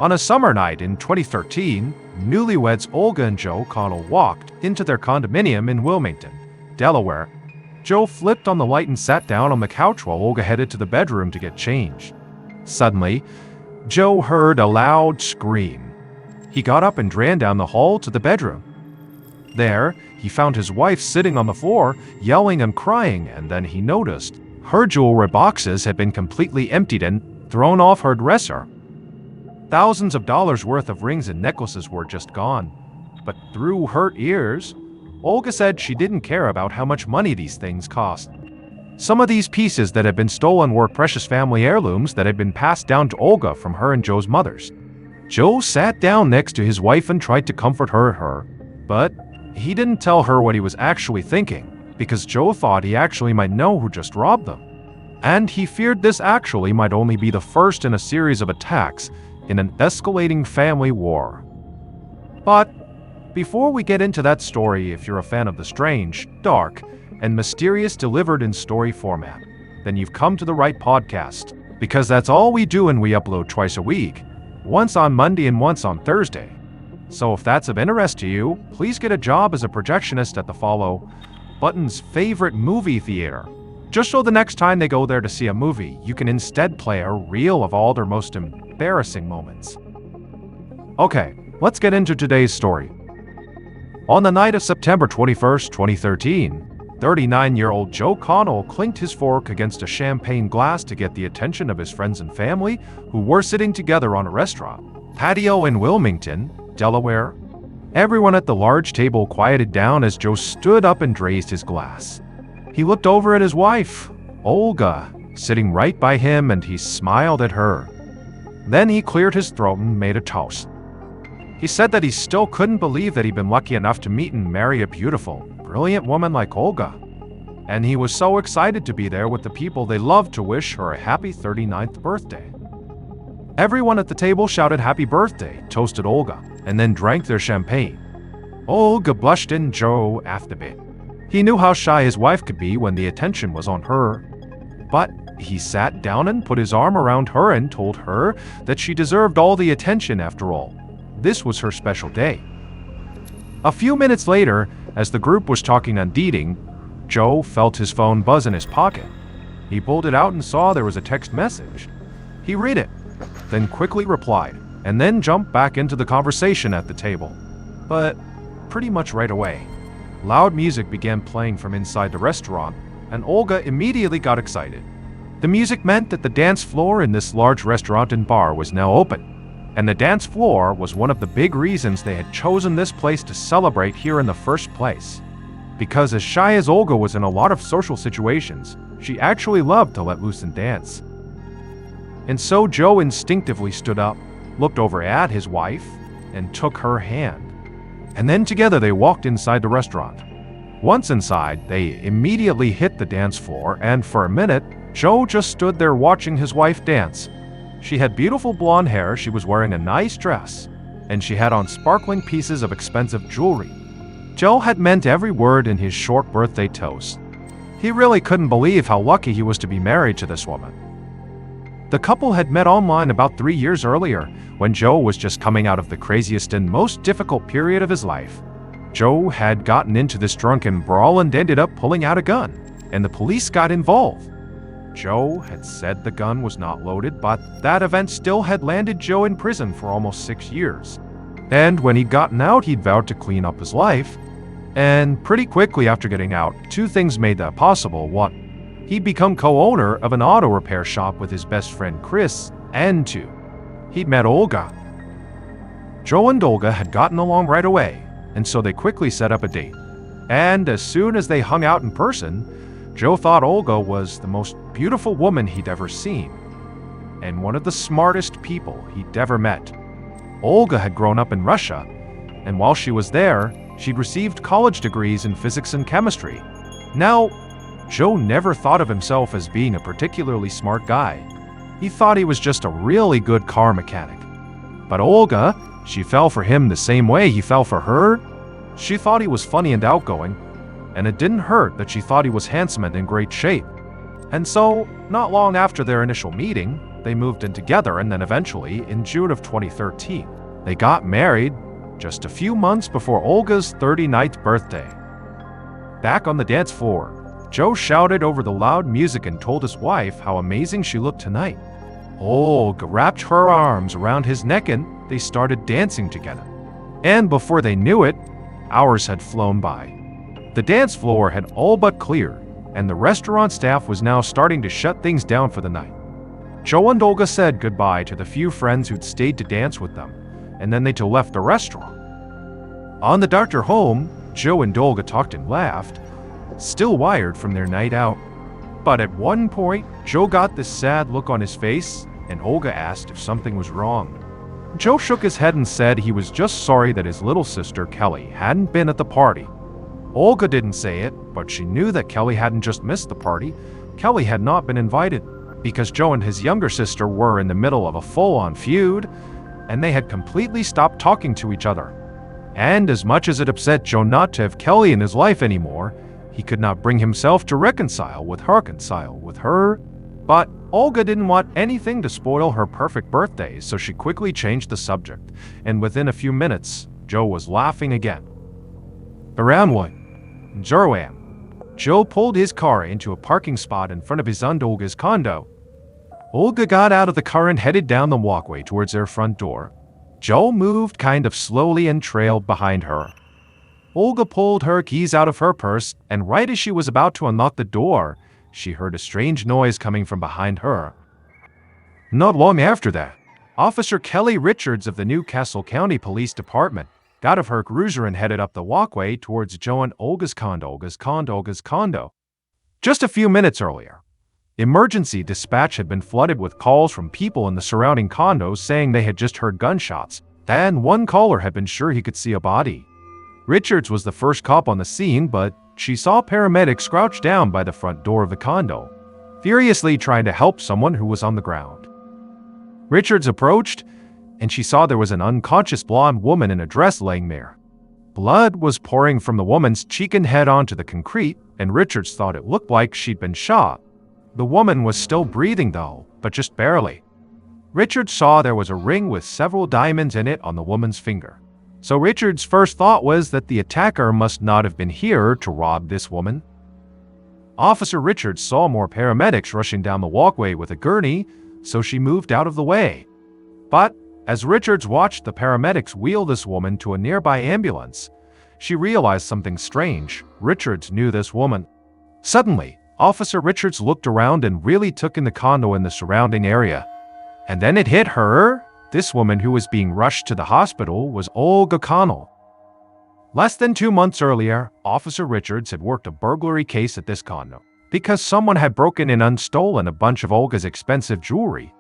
On a summer night in 2013, newlyweds Olga and Joe Connell walked into their condominium in Wilmington, Delaware. Joe flipped on the light and sat down on the couch while Olga headed to the bedroom to get changed. Suddenly, Joe heard a loud scream. He got up and ran down the hall to the bedroom. There, he found his wife sitting on the floor, yelling and crying, and then he noticed her jewelry boxes had been completely emptied and thrown off her dresser. Thousands of dollars worth of rings and necklaces were just gone. But through her ears, Olga said she didn't care about how much money these things cost. Some of these pieces that had been stolen were precious family heirlooms that had been passed down to Olga from her and Joe's mothers. Joe sat down next to his wife and tried to comfort her, but he didn't tell her what he was actually thinking, because Joe thought he actually might know who just robbed them. And he feared this actually might only be the first in a series of attacks in an escalating family war. But before we get into that story, if you're a fan of the strange, dark, and mysterious delivered in story format, then you've come to the right podcast, because that's all we do and we upload twice a week, once on Monday and once on Thursday. So if that's of interest to you, please get a job as a projectionist at the Follow Button's favorite movie theater. Just so the next time they go there to see a movie, you can instead play a reel of all their most embarrassing moments. Okay, let's get into today's story. On the night of September 21st, 2013, 39-year-old Joe Connell clinked his fork against a champagne glass to get the attention of his friends and family who were sitting together on a restaurant patio in Wilmington, Delaware. Everyone at the large table quieted down as Joe stood up and raised his glass. He looked over at his wife, Olga, sitting right by him, and he smiled at her. Then he cleared his throat and made a toast. He said that he still couldn't believe that he'd been lucky enough to meet and marry a beautiful, brilliant woman like Olga. And he was so excited to be there with the people they loved to wish her a happy 39th birthday. Everyone at the table shouted happy birthday, toasted Olga, and then drank their champagne. Olga blushed and Joe laughed a bit. He knew how shy his wife could be when the attention was on her. But he sat down and put his arm around her and told her that she deserved all the attention after all. This was her special day. A few minutes later, as the group was talking on dating, Joe felt his phone buzz in his pocket. He pulled it out and saw there was a text message. He read it, then quickly replied, and then jumped back into the conversation at the table. But pretty much right away, loud music began playing from inside the restaurant, and Olga immediately got excited. The music meant that the dance floor in this large restaurant and bar was now open, and the dance floor was one of the big reasons they had chosen this place to celebrate here in the first place. Because as shy as Olga was in a lot of social situations, she actually loved to let loose and dance. And so Joe instinctively stood up, looked over at his wife, and took her hand. And then together they walked inside the restaurant. Once inside, they immediately hit the dance floor, and for a minute, Joe just stood there watching his wife dance. She had beautiful blonde hair, she was wearing a nice dress, and she had on sparkling pieces of expensive jewelry. Joe had meant every word in his short birthday toast. He really couldn't believe how lucky he was to be married to this woman. The couple had met online about 3 years earlier, when Joe was just coming out of the craziest and most difficult period of his life. Joe had gotten into this drunken brawl and ended up pulling out a gun, and the police got involved. Joe had said the gun was not loaded, but that event still had landed Joe in prison for almost 6 years. And when he'd gotten out, he'd vowed to clean up his life. And pretty quickly after getting out, two things made that possible. One, he'd become co-owner of an auto repair shop with his best friend Chris, and two, he'd met Olga. Joe and Olga had gotten along right away, and so they quickly set up a date. And as soon as they hung out in person, Joe thought Olga was the most beautiful woman he'd ever seen, and one of the smartest people he'd ever met. Olga had grown up in Russia, and while she was there, she'd received college degrees in physics and chemistry. Now, Joe never thought of himself as being a particularly smart guy. He thought he was just a really good car mechanic. But Olga, she fell for him the same way he fell for her. She thought he was funny and outgoing, and it didn't hurt that she thought he was handsome and in great shape. And so, not long after their initial meeting, they moved in together, and then eventually, in June of 2013, they got married just a few months before Olga's 39th birthday. Back on the dance floor, Joe shouted over the loud music and told his wife how amazing she looked tonight. Olga wrapped her arms around his neck and they started dancing together. And before they knew it, hours had flown by. The dance floor had all but cleared, and the restaurant staff was now starting to shut things down for the night. Joe and Olga said goodbye to the few friends who'd stayed to dance with them, and then they too left the restaurant. On the doctor home, Joe and Olga talked and laughed, still wired from their night out. But at one point, Joe got this sad look on his face, and Olga asked if something was wrong. Joe shook his head and said he was just sorry that his little sister, Kelly, hadn't been at the party. Olga didn't say it, but she knew that Kelly hadn't just missed the party. Kelly had not been invited, because Joe and his younger sister were in the middle of a full-on feud, and they had completely stopped talking to each other. And as much as it upset Joe not to have Kelly in his life anymore, he could not bring himself to reconcile with her. But Olga didn't want anything to spoil her perfect birthday, so she quickly changed the subject, and within a few minutes, Joe was laughing again. Around 1:00 a.m., Joe pulled his car into a parking spot in front of his aunt Olga's condo. Olga got out of the car and headed down the walkway towards their front door. Joe moved kind of slowly and trailed behind her. Olga pulled her keys out of her purse, and right as she was about to unlock the door, she heard a strange noise coming from behind her. Not long after that, Officer Kelly Richards of the Newcastle County Police Department got out of her cruiser and headed up the walkway towards Joe and Olga's condo. Just a few minutes earlier, emergency dispatch had been flooded with calls from people in the surrounding condos saying they had just heard gunshots, and one caller had been sure he could see a body. Richards was the first cop on the scene, but she saw paramedics crouch down by the front door of the condo, furiously trying to help someone who was on the ground. Richards approached, and she saw there was an unconscious blonde woman in a dress laying there. Blood was pouring from the woman's cheek and head onto the concrete, and Richards thought it looked like she'd been shot. The woman was still breathing though, but just barely. Richards saw there was a ring with several diamonds in it on the woman's finger. So Richards' first thought was that the attacker must not have been here to rob this woman. Officer Richards saw more paramedics rushing down the walkway with a gurney, so she moved out of the way. But as Richards watched the paramedics wheel this woman to a nearby ambulance, she realized something strange. Richards knew this woman. Suddenly, Officer Richards looked around and really took in the condo and the surrounding area. And then it hit her. This woman who was being rushed to the hospital was Olga Connell. Less than 2 months earlier, Officer Richards had worked a burglary case at this condo because someone had broken in and stolen a bunch of Olga's expensive jewelry.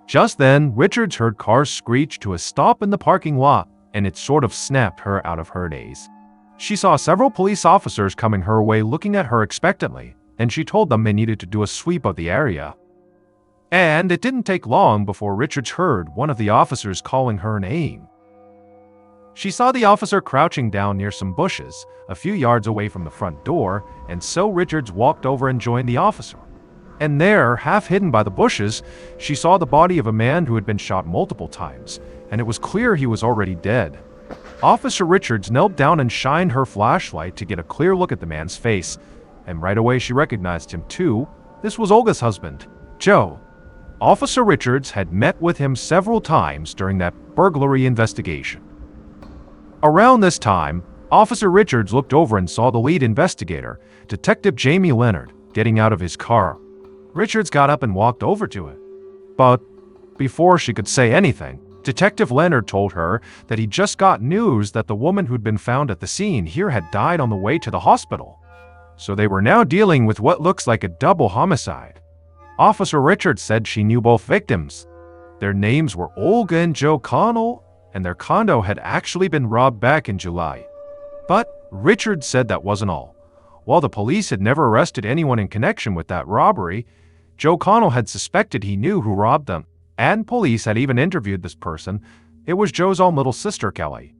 Just then, Richards heard cars screech to a stop in the parking lot, and it sort of snapped her out of her daze. She saw several police officers coming her way looking at her expectantly, and she told them they needed to do a sweep of the area. And it didn't take long before Richards heard one of the officers calling her name. She saw the officer crouching down near some bushes, a few yards away from the front door, and so Richards walked over and joined the officer. And there, half hidden by the bushes, she saw the body of a man who had been shot multiple times, and it was clear he was already dead. Officer Richards knelt down and shined her flashlight to get a clear look at the man's face, and right away she recognized him too. This was Olga's husband, Joe. Officer Richards had met with him several times during that burglary investigation. Around this time, Officer Richards looked over and saw the lead investigator, Detective Jamie Leonard, getting out of his car. Richards got up and walked over to it. But before she could say anything, Detective Leonard told her that he just got news that the woman who'd been found at the scene here had died on the way to the hospital. So they were now dealing with what looks like a double homicide. Officer Richards said she knew both victims. Their names were Olga and Joe Connell, and their condo had actually been robbed back in July. But Richards said that wasn't all. While the police had never arrested anyone in connection with that robbery, Joe Connell had suspected he knew who robbed them, and police had even interviewed this person. It was Joe's own little sister, Kelly.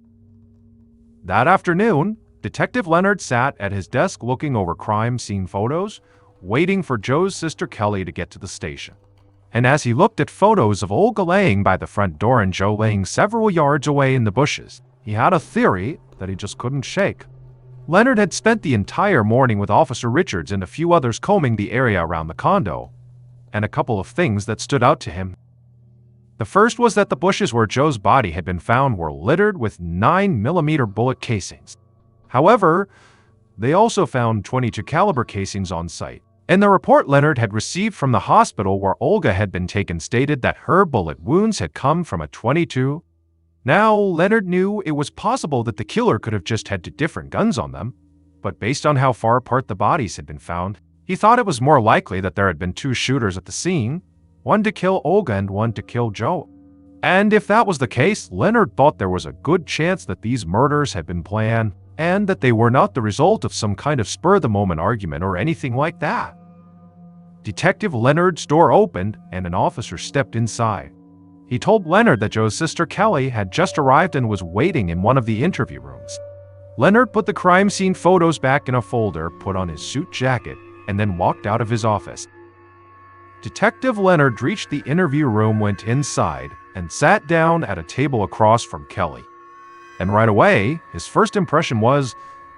That afternoon, Detective Leonard sat at his desk looking over crime scene photos, waiting for Joe's sister Kelly to get to the station. And as he looked at photos of Olga laying by the front door and Joe laying several yards away in the bushes, he had a theory that he just couldn't shake. Leonard had spent the entire morning with Officer Richards and a few others combing the area around the condo, and a couple of things that stood out to him. The first was that the bushes where Joe's body had been found were littered with 9mm bullet casings. However, they also found .22 caliber casings on site. And the report Leonard had received from the hospital where Olga had been taken stated that her bullet wounds had come from a .22. Now, Leonard knew it was possible that the killer could have just had two different guns on them, but based on how far apart the bodies had been found, he thought it was more likely that there had been two shooters at the scene, one to kill Olga and one to kill Joe. And if that was the case, Leonard thought there was a good chance that these murders had been planned and that they were not the result of some kind of spur-of-the-moment argument or anything like that. Detective Leonard's door opened and an officer stepped inside. He told Leonard that Joe's sister Kelly had just arrived and was waiting in one of the interview rooms. Leonard put the crime scene photos back in a folder, put on his suit jacket, and then walked out of his office. Detective Leonard reached the interview room, went inside, and sat down at a table across from Kelly. And right away, his first impression was,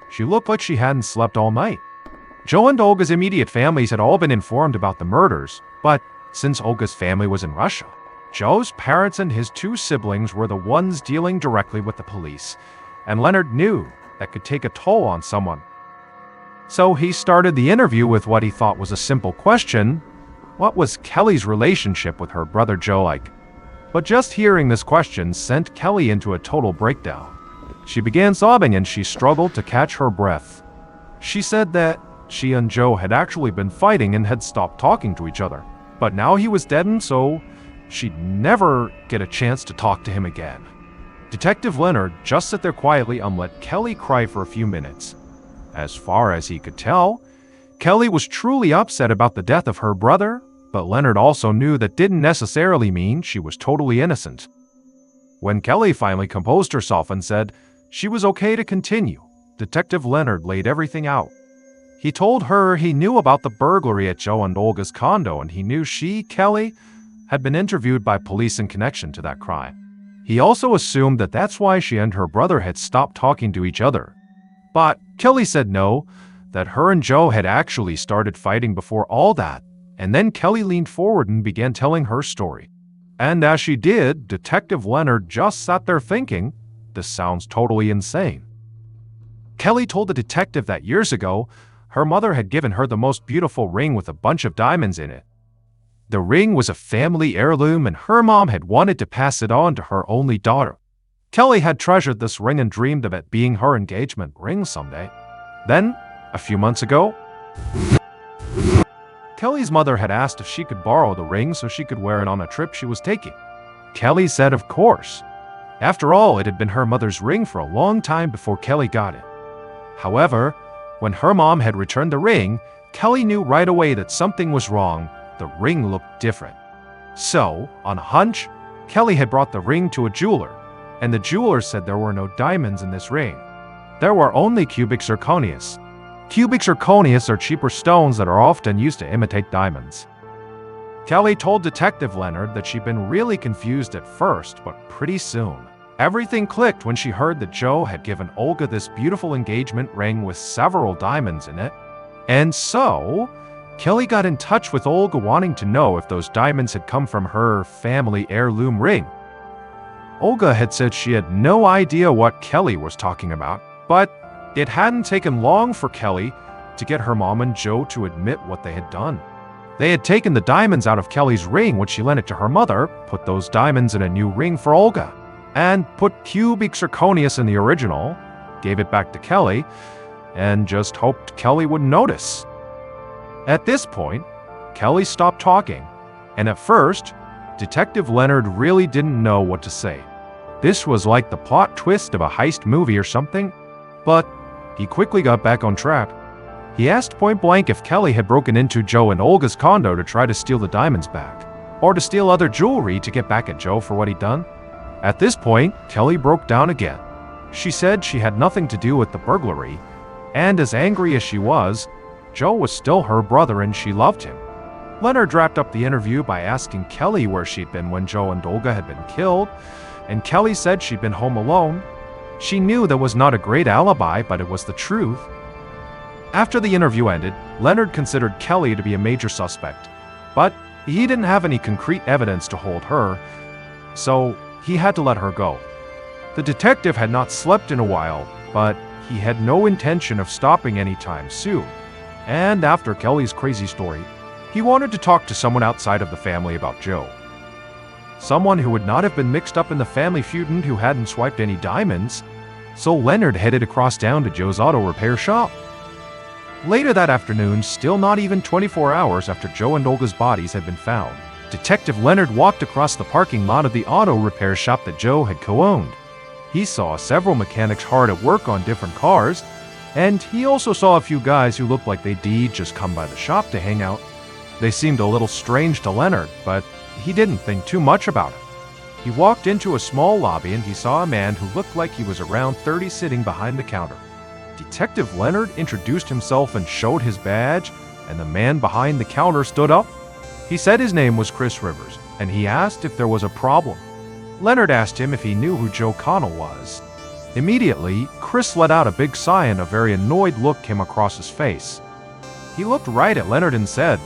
she looked like she hadn't slept all night. Joe and Olga's immediate families had all been informed about the murders, but since Olga's family was in Russia, Joe's parents and his two siblings were the ones dealing directly with the police, and Leonard knew that could take a toll on someone. So he started the interview with what he thought was a simple question: what was Kelly's relationship with her brother Joe like? But just hearing this question sent Kelly into a total breakdown. She began sobbing and she struggled to catch her breath. She said that she and Joe had actually been fighting and had stopped talking to each other, but now he was dead and so she'd never get a chance to talk to him again. Detective Leonard just sat there quietly and let Kelly cry for a few minutes. As far as he could tell, Kelly was truly upset about the death of her brother, but Leonard also knew that didn't necessarily mean she was totally innocent. When Kelly finally composed herself and said she was okay to continue, Detective Leonard laid everything out. He told her he knew about the burglary at Joe and Olga's condo, and he knew she, Kelly, had been interviewed by police in connection to that crime. He also assumed that that's why she and her brother had stopped talking to each other. But Kelly said no, that her and Joe had actually started fighting before all that, and then Kelly leaned forward and began telling her story. And as she did, Detective Leonard just sat there thinking, this sounds totally insane. Kelly told the detective that years ago, her mother had given her the most beautiful ring with a bunch of diamonds in it. The ring was a family heirloom and her mom had wanted to pass it on to her only daughter. Kelly had treasured this ring and dreamed of it being her engagement ring someday. Then, a few months ago, Kelly's mother had asked if she could borrow the ring so she could wear it on a trip she was taking. Kelly said of course. After all, it had been her mother's ring for a long time before Kelly got it. However, when her mom had returned the ring, Kelly knew right away that something was wrong. The ring looked different. So, on a hunch, Kelly had brought the ring to a jeweler, and the jeweler said there were no diamonds in this ring. There were only cubic zirconias. Cubic zirconias are cheaper stones that are often used to imitate diamonds. Kelly told Detective Leonard that she'd been really confused at first, but pretty soon, everything clicked when she heard that Joe had given Olga this beautiful engagement ring with several diamonds in it. And so, Kelly got in touch with Olga wanting to know if those diamonds had come from her family heirloom ring. Olga had said she had no idea what Kelly was talking about, but it hadn't taken long for Kelly to get her mom and Joe to admit what they had done. They had taken the diamonds out of Kelly's ring when she lent it to her mother, put those diamonds in a new ring for Olga, and put cubic zirconias in the original, gave it back to Kelly, and just hoped Kelly would notice. At this point, Kelly stopped talking, and at first, Detective Leonard really didn't know what to say. This was like the plot twist of a heist movie or something, but he quickly got back on track. He asked point blank if Kelly had broken into Joe and Olga's condo to try to steal the diamonds back, or to steal other jewelry to get back at Joe for what he'd done. At this point, Kelly broke down again. She said she had nothing to do with the burglary, and as angry as she was, Joe was still her brother and she loved him. Leonard wrapped up the interview by asking Kelly where she'd been when Joe and Olga had been killed, and Kelly said she'd been home alone. She knew that was not a great alibi, but it was the truth. After the interview ended, Leonard considered Kelly to be a major suspect, but he didn't have any concrete evidence to hold her, so he had to let her go. The detective had not slept in a while, but he had no intention of stopping anytime soon. And after Kelly's crazy story, he wanted to talk to someone outside of the family about Joe. Someone who would not have been mixed up in the family feud and who hadn't swiped any diamonds. So Leonard headed across town to Joe's auto repair shop. Later that afternoon, still not even 24 hours after Joe and Olga's bodies had been found, Detective Leonard walked across the parking lot of the auto repair shop that Joe had co-owned. He saw several mechanics hard at work on different cars, and he also saw a few guys who looked like they'd just come by the shop to hang out. They seemed a little strange to Leonard, but he didn't think too much about it. He walked into a small lobby and he saw a man who looked like he was around 30 sitting behind the counter. Detective Leonard introduced himself and showed his badge, and the man behind the counter stood up. He said his name was Chris Rivers, and he asked if there was a problem. Leonard asked him if he knew who Joe Connell was. Immediately, Chris let out a big sigh and a very annoyed look came across his face. He looked right at Leonard and said,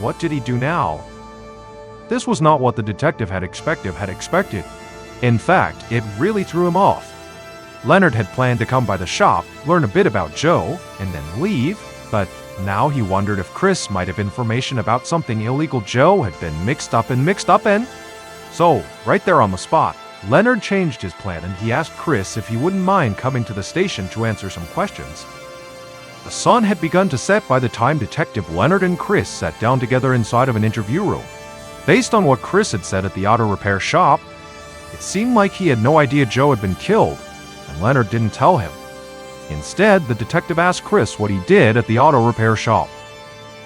"What did he do now?" This was not what the detective had expected. In fact, it really threw him off. Leonard had planned to come by the shop, learn a bit about Joe, and then leave, but now he wondered if Chris might have information about something illegal Joe had been mixed up in. So, right there on the spot, Leonard changed his plan and he asked Chris if he wouldn't mind coming to the station to answer some questions. The sun had begun to set by the time Detective Leonard and Chris sat down together inside of an interview room. Based on what Chris had said at the auto repair shop, it seemed like he had no idea Joe had been killed, and Leonard didn't tell him. Instead, the detective asked Chris what he did at the auto repair shop.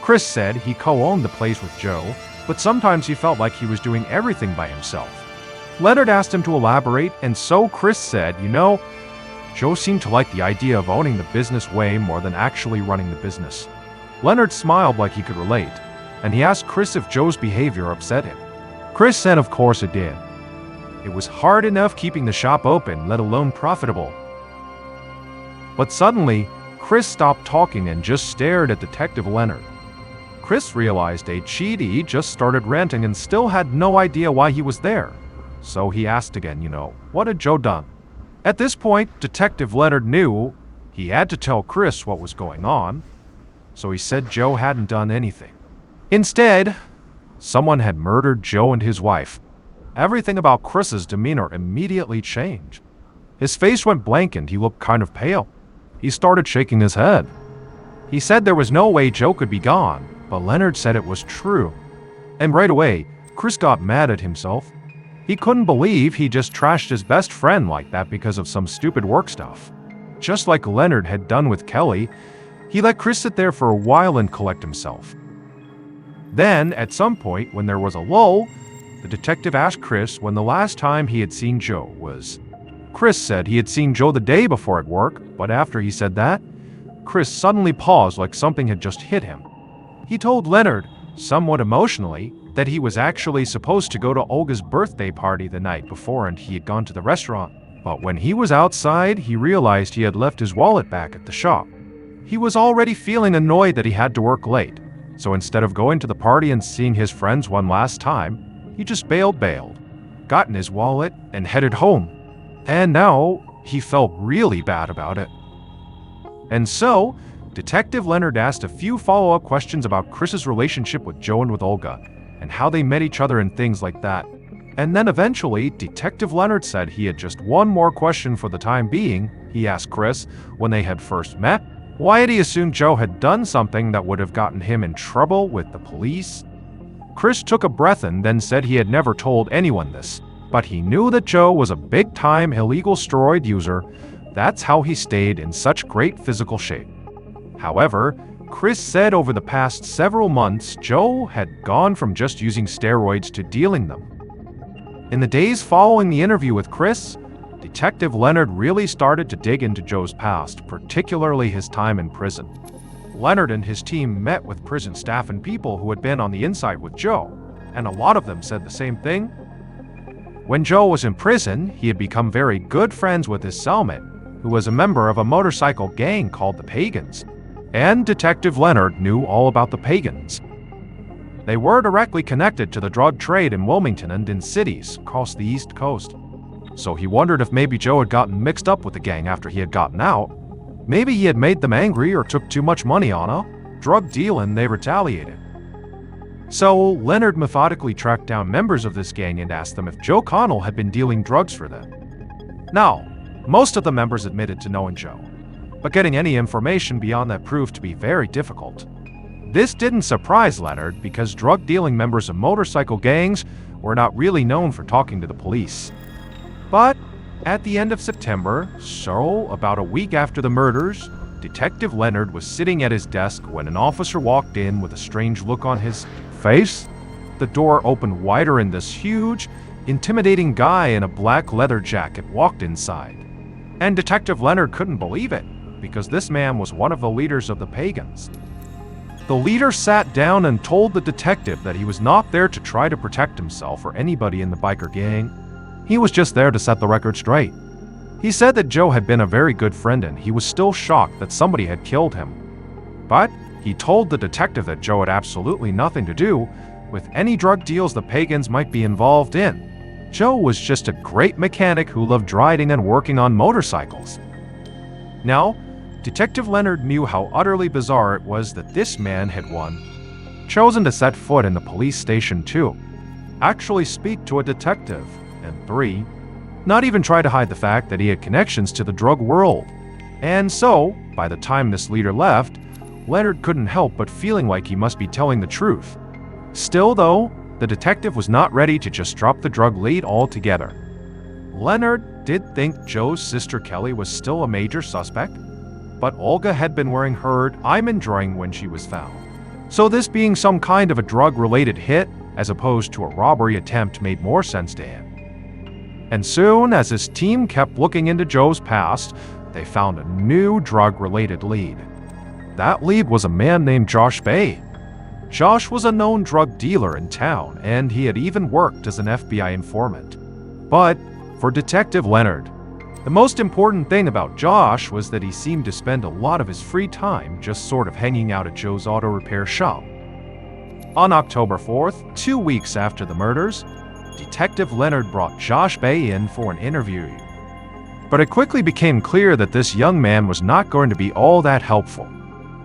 Chris said he co-owned the place with Joe, but sometimes he felt like he was doing everything by himself. Leonard asked him to elaborate, and so Chris said, Joe seemed to like the idea of owning the business way more than actually running the business. Leonard smiled like he could relate, and he asked Chris if Joe's behavior upset him. Chris said of course it did. It was hard enough keeping the shop open, let alone profitable. But suddenly, Chris stopped talking and just stared at Detective Leonard. Chris realized he just started ranting and still had no idea why he was there. So he asked again, what had Joe done? At this point, Detective Leonard knew he had to tell Chris what was going on, so he said Joe hadn't done anything. Instead, someone had murdered Joe and his wife. Everything about Chris's demeanor immediately changed. His face went blank and he looked kind of pale. He started shaking his head. He said there was no way Joe could be gone, but Leonard said it was true. And right away, Chris got mad at himself. He couldn't believe he just trashed his best friend like that because of some stupid work stuff. Just like Leonard had done with Kelly, he let Chris sit there for a while and collect himself. Then, at some point, when there was a lull, the detective asked Chris when the last time he had seen Joe was. Chris said he had seen Joe the day before at work, but after he said that, Chris suddenly paused like something had just hit him. He told Leonard, somewhat emotionally, that he was actually supposed to go to Olga's birthday party the night before and he had gone to the restaurant. But when he was outside, he realized he had left his wallet back at the shop. He was already feeling annoyed that he had to work late, so instead of going to the party and seeing his friends one last time, he just bailed, got in his wallet, and headed home. And now, he felt really bad about it. And so, Detective Leonard asked a few follow-up questions about Chris's relationship with Joe and with Olga, and how they met each other and things like that. And then eventually, Detective Leonard said he had just one more question for the time being. He asked Chris, when they had first met, why had he assumed Joe had done something that would have gotten him in trouble with the police? Chris took a breath and then said he had never told anyone this, but he knew that Joe was a big-time illegal steroid user. That's how he stayed in such great physical shape. However, Chris said over the past several months, Joe had gone from just using steroids to dealing them. In the days following the interview with Chris, Detective Leonard really started to dig into Joe's past, particularly his time in prison. Leonard and his team met with prison staff and people who had been on the inside with Joe, and a lot of them said the same thing. When Joe was in prison, he had become very good friends with his cellmate, who was a member of a motorcycle gang called the Pagans, and Detective Leonard knew all about the Pagans. They were directly connected to the drug trade in Wilmington and in cities across the East Coast. So he wondered if maybe Joe had gotten mixed up with the gang after he had gotten out. Maybe he had made them angry or took too much money on a drug deal and they retaliated. So Leonard methodically tracked down members of this gang and asked them if Joe Connell had been dealing drugs for them. Now, most of the members admitted to knowing Joe, but getting any information beyond that proved to be very difficult. This didn't surprise Leonard because drug-dealing members of motorcycle gangs were not really known for talking to the police. But at the end of September, so about a week after the murders, Detective Leonard was sitting at his desk when an officer walked in with a strange look on his face. The door opened wider and this huge, intimidating guy in a black leather jacket walked inside. And Detective Leonard couldn't believe it, because this man was one of the leaders of the Pagans. The leader sat down and told the detective that he was not there to try to protect himself or anybody in the biker gang. He was just there to set the record straight. He said that Joe had been a very good friend and he was still shocked that somebody had killed him. But he told the detective that Joe had absolutely nothing to do with any drug deals the Pagans might be involved in. Joe was just a great mechanic who loved riding and working on motorcycles. Now, Detective Leonard knew how utterly bizarre it was that this man had chosen to set foot in the police station 2, actually speak to a detective, and 3, not even try to hide the fact that he had connections to the drug world. And so, by the time this leader left, Leonard couldn't help but feeling like he must be telling the truth. Still though, the detective was not ready to just drop the drug lead altogether. Leonard did think Joe's sister Kelly was still a major suspect, but Olga had been wearing her diamond ring when she was found. So this being some kind of a drug-related hit, as opposed to a robbery attempt, made more sense to him. And soon, as his team kept looking into Joe's past, they found a new drug-related lead. That lead was a man named Josh Bay. Josh was a known drug dealer in town, and he had even worked as an FBI informant. But for Detective Leonard, the most important thing about Josh was that he seemed to spend a lot of his free time just sort of hanging out at Joe's auto repair shop. On October 4th, 2 weeks after the murders, Detective Leonard brought Josh Bay in for an interview. But it quickly became clear that this young man was not going to be all that helpful.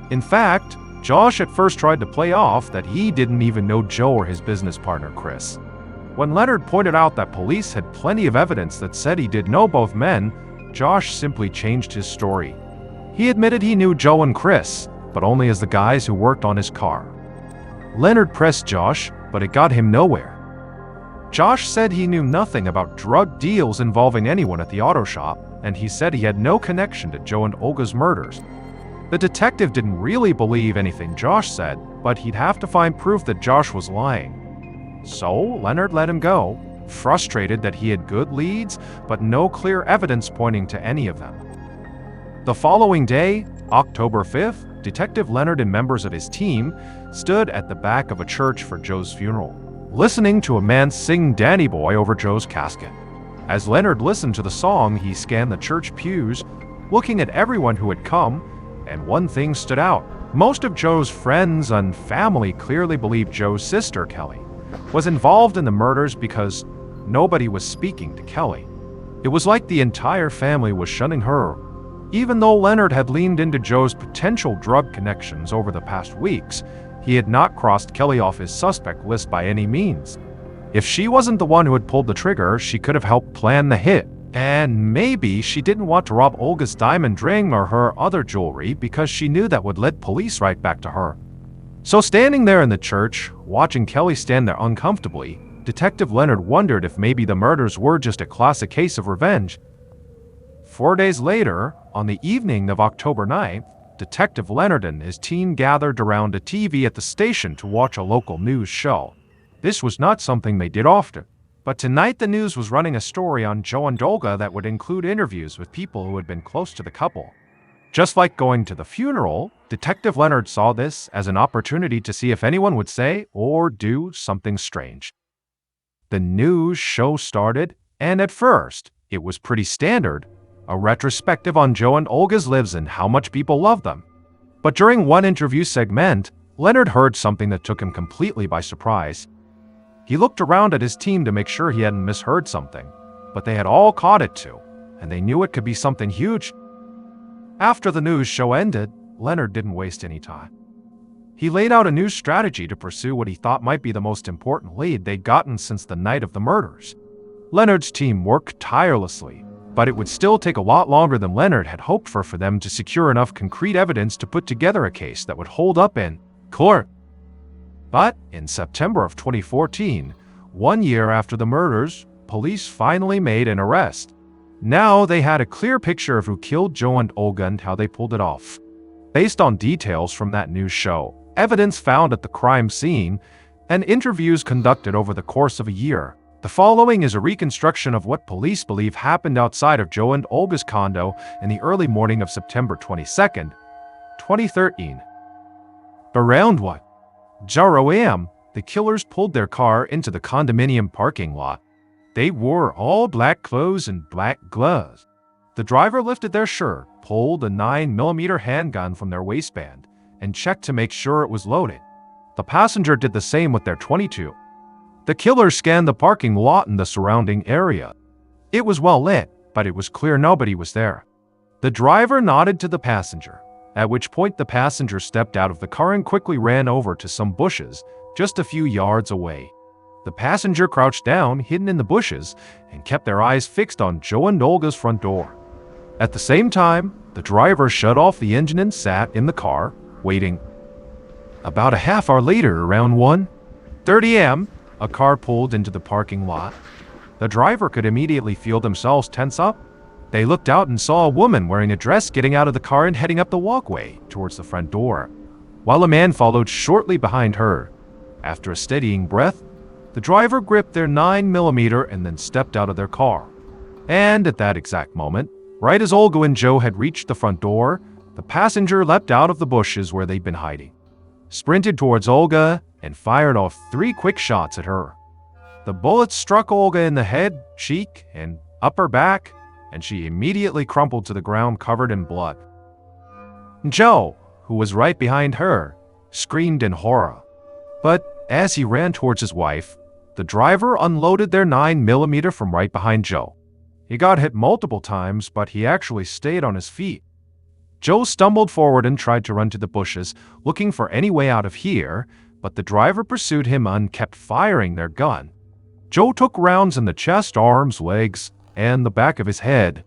In fact, Josh at first tried to play off that he didn't even know Joe or his business partner, Chris. When Leonard pointed out that police had plenty of evidence that said he did know both men, Josh simply changed his story. He admitted he knew Joe and Chris, but only as the guys who worked on his car. Leonard pressed Josh, but it got him nowhere. Josh said he knew nothing about drug deals involving anyone at the auto shop, and he said he had no connection to Joe and Olga's murders. The detective didn't really believe anything Josh said, but he'd have to find proof that Josh was lying. So Leonard let him go, frustrated that he had good leads, but no clear evidence pointing to any of them. The following day, October 5th, Detective Leonard and members of his team stood at the back of a church for Joe's funeral, listening to a man sing Danny Boy over Joe's casket. As Leonard listened to the song, he scanned the church pews, looking at everyone who had come, and one thing stood out. Most of Joe's friends and family clearly believed Joe's sister, Kelly, was involved in the murders because nobody was speaking to Kelly. It was like the entire family was shunning her. Even though Leonard had leaned into Joe's potential drug connections over the past weeks, he had not crossed Kelly off his suspect list by any means. If she wasn't the one who had pulled the trigger, she could have helped plan the hit. And maybe she didn't want to rob Olga's diamond ring or her other jewelry because she knew that would lead police right back to her. So standing there in the church, watching Kelly stand there uncomfortably, Detective Leonard wondered if maybe the murders were just a classic case of revenge. 4 days later, on the evening of October 9th, Detective Leonard and his team gathered around a TV at the station to watch a local news show. This was not something they did often, but tonight the news was running a story on Joe and Olga that would include interviews with people who had been close to the couple. Just like going to the funeral, Detective Leonard saw this as an opportunity to see if anyone would say or do something strange. The news show started, and at first, it was pretty standard, a retrospective on Joe and Olga's lives and how much people love them. But during one interview segment, Leonard heard something that took him completely by surprise. He looked around at his team to make sure he hadn't misheard something, but they had all caught it too, and they knew it could be something huge. After the news show ended, Leonard didn't waste any time. He laid out a new strategy to pursue what he thought might be the most important lead they'd gotten since the night of the murders. Leonard's team worked tirelessly, but it would still take a lot longer than Leonard had hoped for them to secure enough concrete evidence to put together a case that would hold up in court. But in September of 2014, 1 year after the murders, police finally made an arrest. Now they had a clear picture of who killed Joe and Olga and how they pulled it off. Based on details from that news show, evidence found at the crime scene, and interviews conducted over the course of a year, the following is a reconstruction of what police believe happened outside of Joe and Olga's condo in the early morning of September 22nd, 2013. Around 1:00 a.m., the killers pulled their car into the condominium parking lot. They wore all black clothes and black gloves. The driver lifted their shirt, pulled a 9mm handgun from their waistband, and checked to make sure it was loaded. The passenger did the same with their .22. The killers scanned the parking lot and the surrounding area. It was well lit, but it was clear nobody was there. The driver nodded to the passenger, at which point the passenger stepped out of the car and quickly ran over to some bushes just a few yards away. The passenger crouched down, hidden in the bushes, and kept their eyes fixed on Joe and Olga's front door. At the same time, the driver shut off the engine and sat in the car, waiting. About a half hour later, around 1:30 a.m., a car pulled into the parking lot. The driver could immediately feel themselves tense up. They looked out and saw a woman wearing a dress getting out of the car and heading up the walkway towards the front door, while a man followed shortly behind her. After a steadying breath, the driver gripped their 9mm and then stepped out of their car. And at that exact moment, right as Olga and Joe had reached the front door, the passenger leapt out of the bushes where they'd been hiding, sprinted towards Olga, and fired off 3 quick shots at her. The bullets struck Olga in the head, cheek, and upper back, and she immediately crumpled to the ground covered in blood. Joe, who was right behind her, screamed in horror. But as he ran towards his wife, the driver unloaded their 9mm from right behind Joe. He got hit multiple times, but he actually stayed on his feet. Joe stumbled forward and tried to run to the bushes, looking for any way out of here, but the driver pursued him and kept firing their gun. Joe took rounds in the chest, arms, legs, and the back of his head.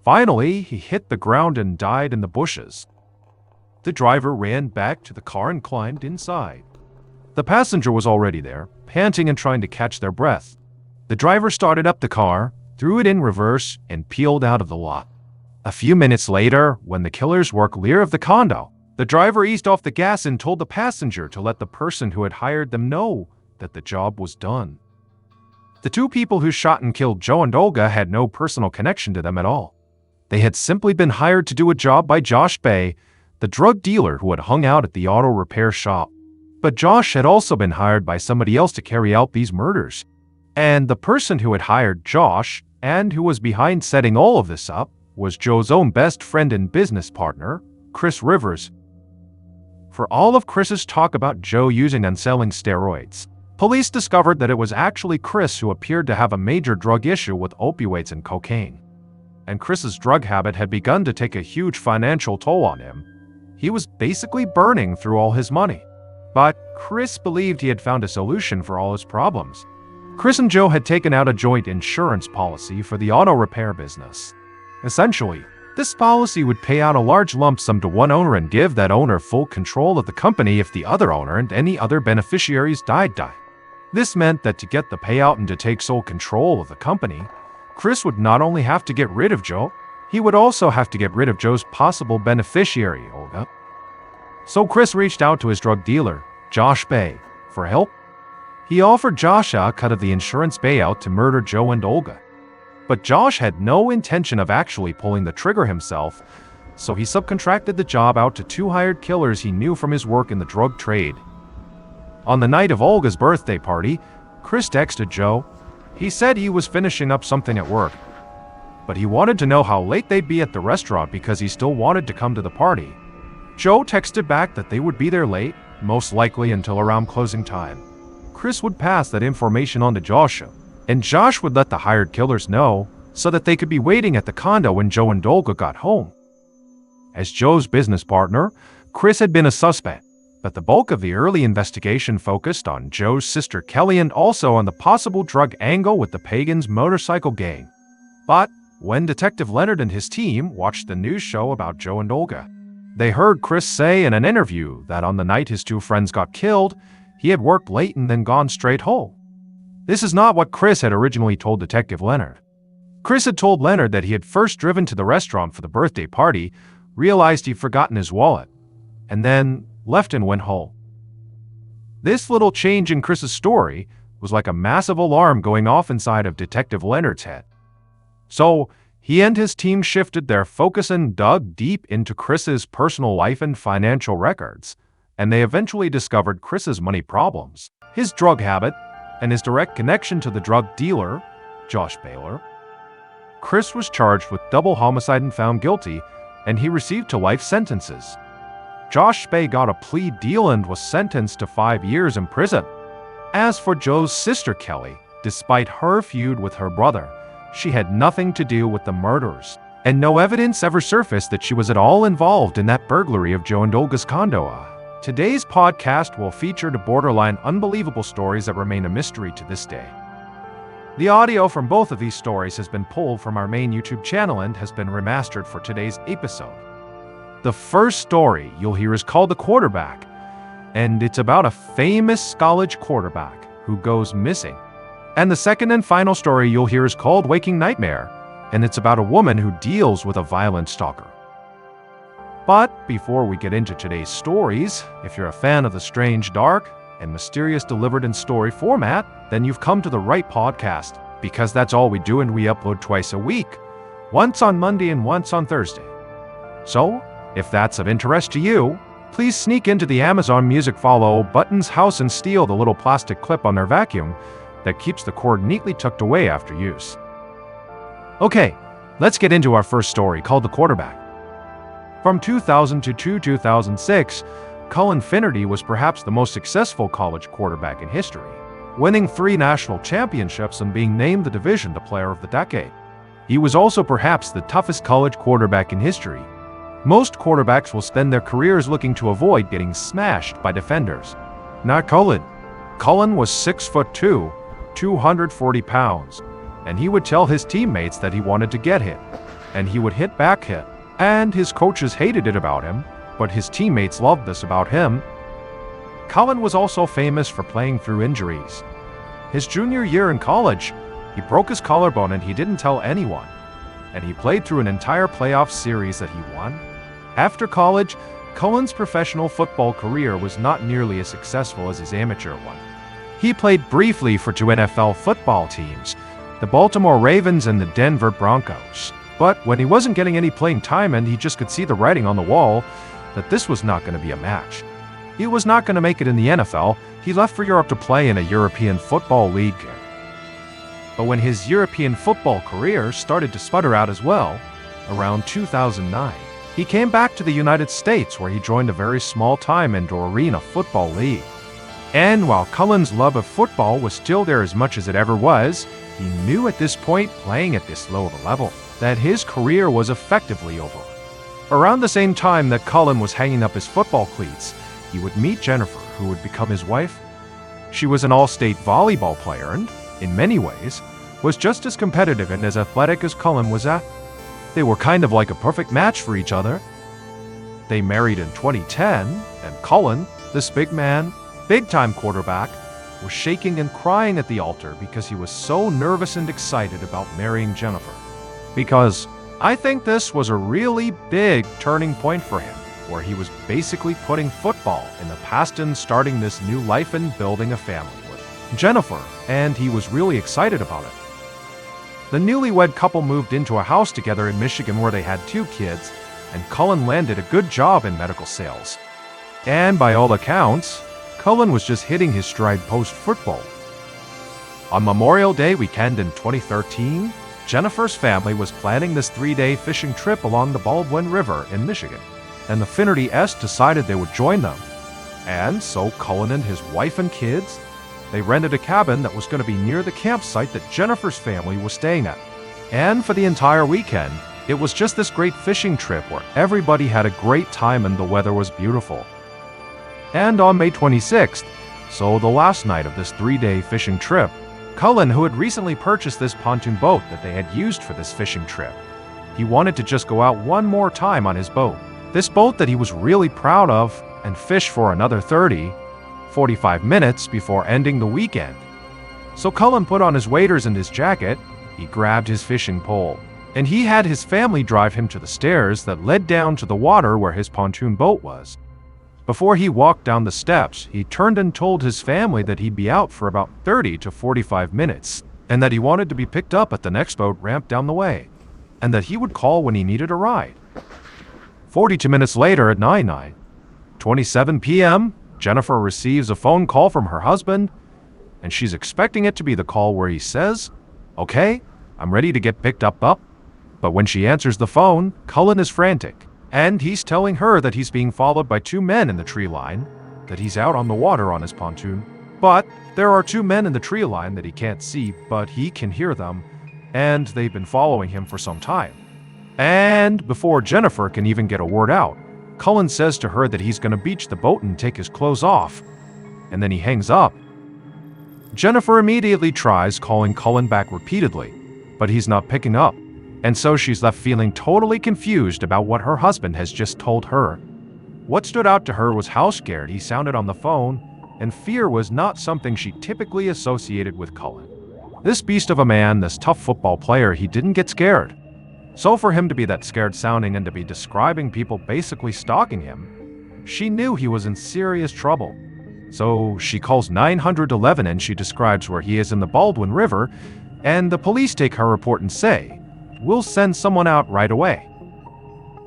Finally, he hit the ground and died in the bushes. The driver ran back to the car and climbed inside. The passenger was already there, panting and trying to catch their breath. The driver started up the car, threw it in reverse, and peeled out of the lot. A few minutes later, when the killers were clear of the condo, the driver eased off the gas and told the passenger to let the person who had hired them know that the job was done. The 2 people who shot and killed Joe and Olga had no personal connection to them at all. They had simply been hired to do a job by Josh Bay, the drug dealer who had hung out at the auto repair shop. But Josh had also been hired by somebody else to carry out these murders. And the person who had hired Josh, and who was behind setting all of this up, was Joe's own best friend and business partner, Chris Rivers. For all of Chris's talk about Joe using and selling steroids, police discovered that it was actually Chris who appeared to have a major drug issue with opioids and cocaine. And Chris's drug habit had begun to take a huge financial toll on him. He was basically burning through all his money. But Chris believed he had found a solution for all his problems. Chris and Joe had taken out a joint insurance policy for the auto repair business. Essentially, this policy would pay out a large lump sum to one owner and give that owner full control of the company if the other owner and any other beneficiaries died. This meant that to get the payout and to take sole control of the company, Chris would not only have to get rid of Joe, he would also have to get rid of Joe's possible beneficiary, Olga. So Chris reached out to his drug dealer, Josh Bay, for help. He offered Josh a cut of the insurance payout to murder Joe and Olga. But Josh had no intention of actually pulling the trigger himself, so he subcontracted the job out to 2 hired killers he knew from his work in the drug trade. On the night of Olga's birthday party, Chris texted Joe. He said he was finishing up something at work, but he wanted to know how late they'd be at the restaurant because he still wanted to come to the party. Joe texted back that they would be there late, most likely until around closing time. Chris would pass that information on to Josh, and Josh would let the hired killers know so that they could be waiting at the condo when Joe and Olga got home. As Joe's business partner, Chris had been a suspect, but the bulk of the early investigation focused on Joe's sister Kelly and also on the possible drug angle with the Pagans motorcycle gang. But when Detective Leonard and his team watched the news show about Joe and Olga, they heard Chris say in an interview that on the night his 2 friends got killed, he had worked late and then gone straight home. This is not what Chris had originally told Detective Leonard. Chris had told Leonard that he had first driven to the restaurant for the birthday party, realized he'd forgotten his wallet, and then left and went home. This little change in Chris's story was like a massive alarm going off inside of Detective Leonard's head. So he and his team shifted their focus and dug deep into Chris's personal life and financial records, and they eventually discovered Chris's money problems, his drug habit, and his direct connection to the drug dealer, Josh Baylor. Chris was charged with double homicide and found guilty, and he received 2 life sentences. Josh Bay got a plea deal and was sentenced to 5 years in prison. As for Joe's sister Kelly, despite her feud with her brother, she had nothing to do with the murders, and no evidence ever surfaced that she was at all involved in that burglary of Joe and Olga's condo. Today's podcast will feature the borderline unbelievable stories that remain a mystery to this day. The audio from both of these stories has been pulled from our main YouTube channel and has been remastered for today's episode. The first story you'll hear is called The Quarterback, and it's about a famous college quarterback who goes missing. And the second and final story you'll hear is called Waking Nightmare, and it's about a woman who deals with a violent stalker. But before we get into today's stories, if you're a fan of the strange, dark, and mysterious delivered in story format, then you've come to the right podcast, because that's all we do and we upload twice a week, once on Monday and once on Thursday. So, if that's of interest to you, please sneak into the Amazon Music Follow button's house and steal the little plastic clip on their vacuum that keeps the cord neatly tucked away after use. Okay, let's get into our first story called The Quarterback. From 2000 to 2006, Cullen Finnerty was perhaps the most successful college quarterback in history, winning 3 national championships and being named the Division II Player of the Decade. He was also perhaps the toughest college quarterback in history. Most quarterbacks will spend their careers looking to avoid getting smashed by defenders. Not Cullen. Cullen was 6'2", 240 pounds, and he would tell his teammates that he wanted to get hit, and he would hit back hit, and his coaches hated it about him, but his teammates loved this about him. Cullen was also famous for playing through injuries. His junior year in college, he broke his collarbone and he didn't tell anyone, and he played through an entire playoff series that he won. After college, Cullen's professional football career was not nearly as successful as his amateur one. He played briefly for 2 NFL football teams, the Baltimore Ravens and the Denver Broncos. But when he wasn't getting any playing time and he just could see the writing on the wall that this was not going to be a match, he was not going to make it in the NFL, he left for Europe to play in a European football league. But when his European football career started to sputter out as well, around 2009, he came back to the United States where he joined a very small-time indoor arena football league. And while Cullen's love of football was still there as much as it ever was, he knew at this point, playing at this low of a level, that his career was effectively over. Around the same time that Cullen was hanging up his football cleats, he would meet Jennifer, who would become his wife. She was an all-state volleyball player and, in many ways, was just as competitive and as athletic as Cullen was at. They were kind of like a perfect match for each other. They married in 2010, and Cullen, this big man, big-time quarterback, was shaking and crying at the altar because he was so nervous and excited about marrying Jennifer. Because I think this was a really big turning point for him, where he was basically putting football in the past and starting this new life and building a family with Jennifer, and he was really excited about it. The newlywed couple moved into a house together in Michigan where they had 2 kids, and Cullen landed a good job in medical sales. And by all accounts, Cullen was just hitting his stride post-football. On Memorial Day weekend in 2013, Jennifer's family was planning this 3-day fishing trip along the Baldwin River in Michigan, and the Finnerty S decided they would join them. And so Cullen and his wife and kids, they rented a cabin that was going to be near the campsite that Jennifer's family was staying at. And for the entire weekend, it was just this great fishing trip where everybody had a great time and the weather was beautiful. And on May 26th, so the last night of this 3-day fishing trip, Cullen, who had recently purchased this pontoon boat that they had used for this fishing trip, he wanted to just go out one more time on his boat. This boat that he was really proud of, and fish for another 45 minutes before ending the weekend. So Cullen put on his waders and his jacket, he grabbed his fishing pole, and he had his family drive him to the stairs that led down to the water where his pontoon boat was. Before he walked down the steps, he turned and told his family that he'd be out for about 30 to 45 minutes, and that he wanted to be picked up at the next boat ramp down the way, and that he would call when he needed a ride. 42 minutes later at 9:27 p.m., Jennifer receives a phone call from her husband, and she's expecting it to be the call where he says, "Okay, I'm ready to get picked up." But when she answers the phone, Cullen is frantic, and he's telling her that he's being followed by 2 men in the tree line, that he's out on the water on his pontoon. But there are 2 men in the tree line that he can't see, but he can hear them, and they've been following him for some time. And before Jennifer can even get a word out, Cullen says to her that he's going to beach the boat and take his clothes off, and then he hangs up. Jennifer immediately tries calling Cullen back repeatedly, but he's not picking up, and so she's left feeling totally confused about what her husband has just told her. What stood out to her was how scared he sounded on the phone, and fear was not something she typically associated with Cullen. This beast of a man, this tough football player, he didn't get scared. So for him to be that scared sounding and to be describing people basically stalking him, she knew he was in serious trouble. So she calls 911 and she describes where he is in the Baldwin River, and the police take her report and say, "We'll send someone out right away."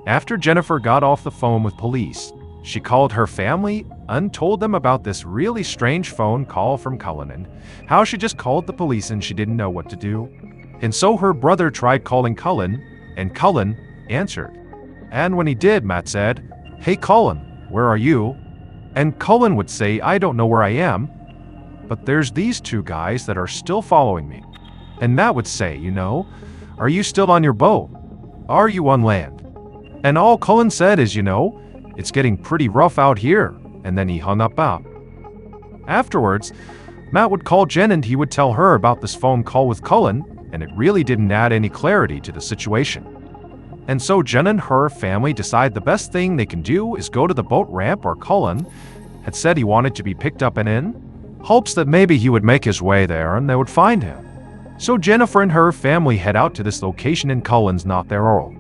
After Jennifer got off the phone with police, she called her family and told them about this really strange phone call from Cullen and how she just called the police and she didn't know what to do. And so her brother tried calling Cullen, and Cullen answered. And when he did, Matt said, "Hey Cullen, where are you?" And Cullen would say, "I don't know where I am, but there's these 2 guys that are still following me." And Matt would say, "Are you still on your boat? Are you on land?" And all Cullen said is, "It's getting pretty rough out here," and then he hung up out. Afterwards, Matt would call Jen and he would tell her about this phone call with Cullen, and it really didn't add any clarity to the situation. And so Jen and her family decide the best thing they can do is go to the boat ramp where Cullen had said he wanted to be picked up and in, hopes that maybe he would make his way there and they would find him. So Jennifer and her family head out to this location and Cullen's not there at all.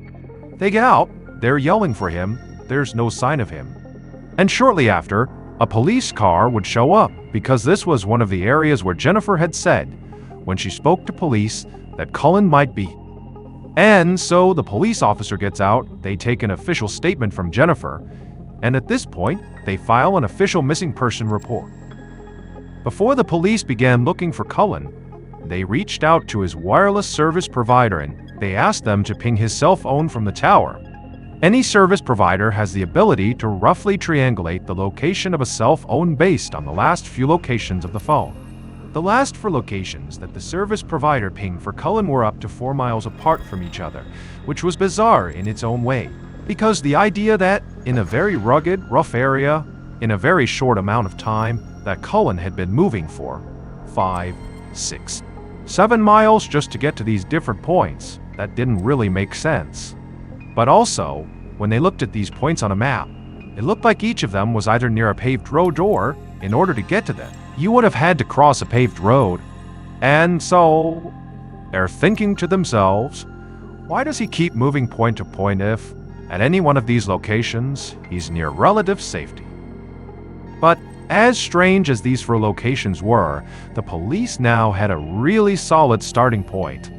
They get out, they're yelling for him, there's no sign of him. And shortly after, a police car would show up because this was one of the areas where Jennifer had said, when she spoke to police, that Cullen might be. And so the police officer gets out, they take an official statement from Jennifer, and at this point, they file an official missing person report. Before the police began looking for Cullen, they reached out to his wireless service provider and they asked them to ping his cell phone from the tower. Any service provider has the ability to roughly triangulate the location of a cell phone based on the last few locations of the phone. The last 4 locations that the service provider pinged for Cullen were up to 4 miles apart from each other, which was bizarre in its own way, because the idea that, in a very rugged, rough area, in a very short amount of time, that Cullen had been moving for 5, 6, 7 miles just to get to these different points, that didn't really make sense. But also, when they looked at these points on a map, it looked like each of them was either near a paved road or, in order to get to them, you would have had to cross a paved road. And so, they're thinking to themselves, why does he keep moving point to point if, at any one of these locations, he's near relative safety? But as strange as these 4 locations were, the police now had a really solid starting point.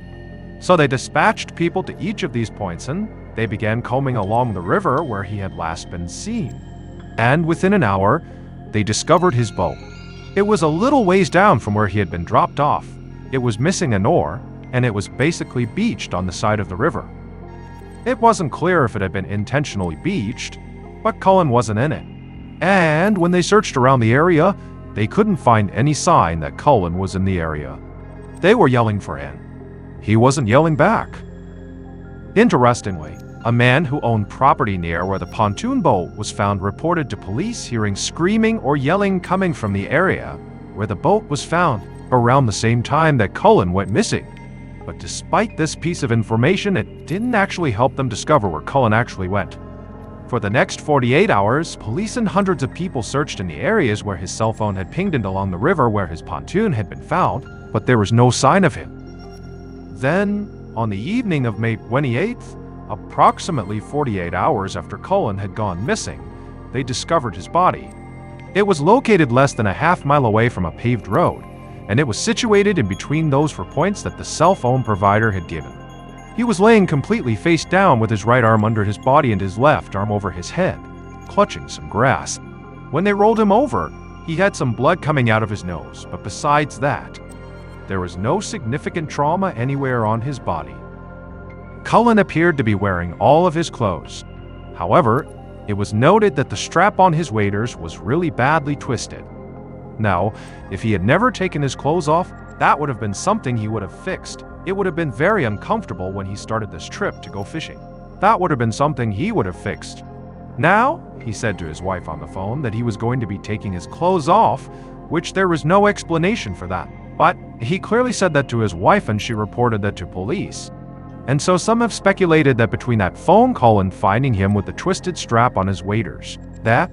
So they dispatched people to each of these points and they began combing along the river where he had last been seen. And within an hour, they discovered his boat. It was a little ways down from where he had been dropped off. It was missing an oar, and it was basically beached on the side of the river. It wasn't clear if it had been intentionally beached, but Cullen wasn't in it. And when they searched around the area, they couldn't find any sign that Cullen was in the area. They were yelling for him. He wasn't yelling back. Interestingly, a man who owned property near where the pontoon boat was found reported to police hearing screaming or yelling coming from the area where the boat was found around the same time that Cullen went missing. But despite this piece of information, it didn't actually help them discover where Cullen actually went. For the next 48 hours, police and hundreds of people searched in the areas where his cell phone had pinged and along the river where his pontoon had been found, but there was no sign of him. Then, on the evening of May 28th, approximately 48 hours after Cullen had gone missing, they discovered his body. It was located less than a half-mile away from a paved road, and it was situated in between those 4 points that the cell phone provider had given. He was laying completely face down with his right arm under his body and his left arm over his head, clutching some grass. When they rolled him over, he had some blood coming out of his nose, but besides that, there was no significant trauma anywhere on his body. Cullen appeared to be wearing all of his clothes. However, it was noted that the strap on his waders was really badly twisted. Now, if he had never taken his clothes off, that would have been something he would have fixed. It would have been very uncomfortable when he started this trip to go fishing. That would have been something he would have fixed. Now, he said to his wife on the phone that he was going to be taking his clothes off, which there was no explanation for that. But he clearly said that to his wife and she reported that to police. And so some have speculated that between that phone call and finding him with the twisted strap on his waders, that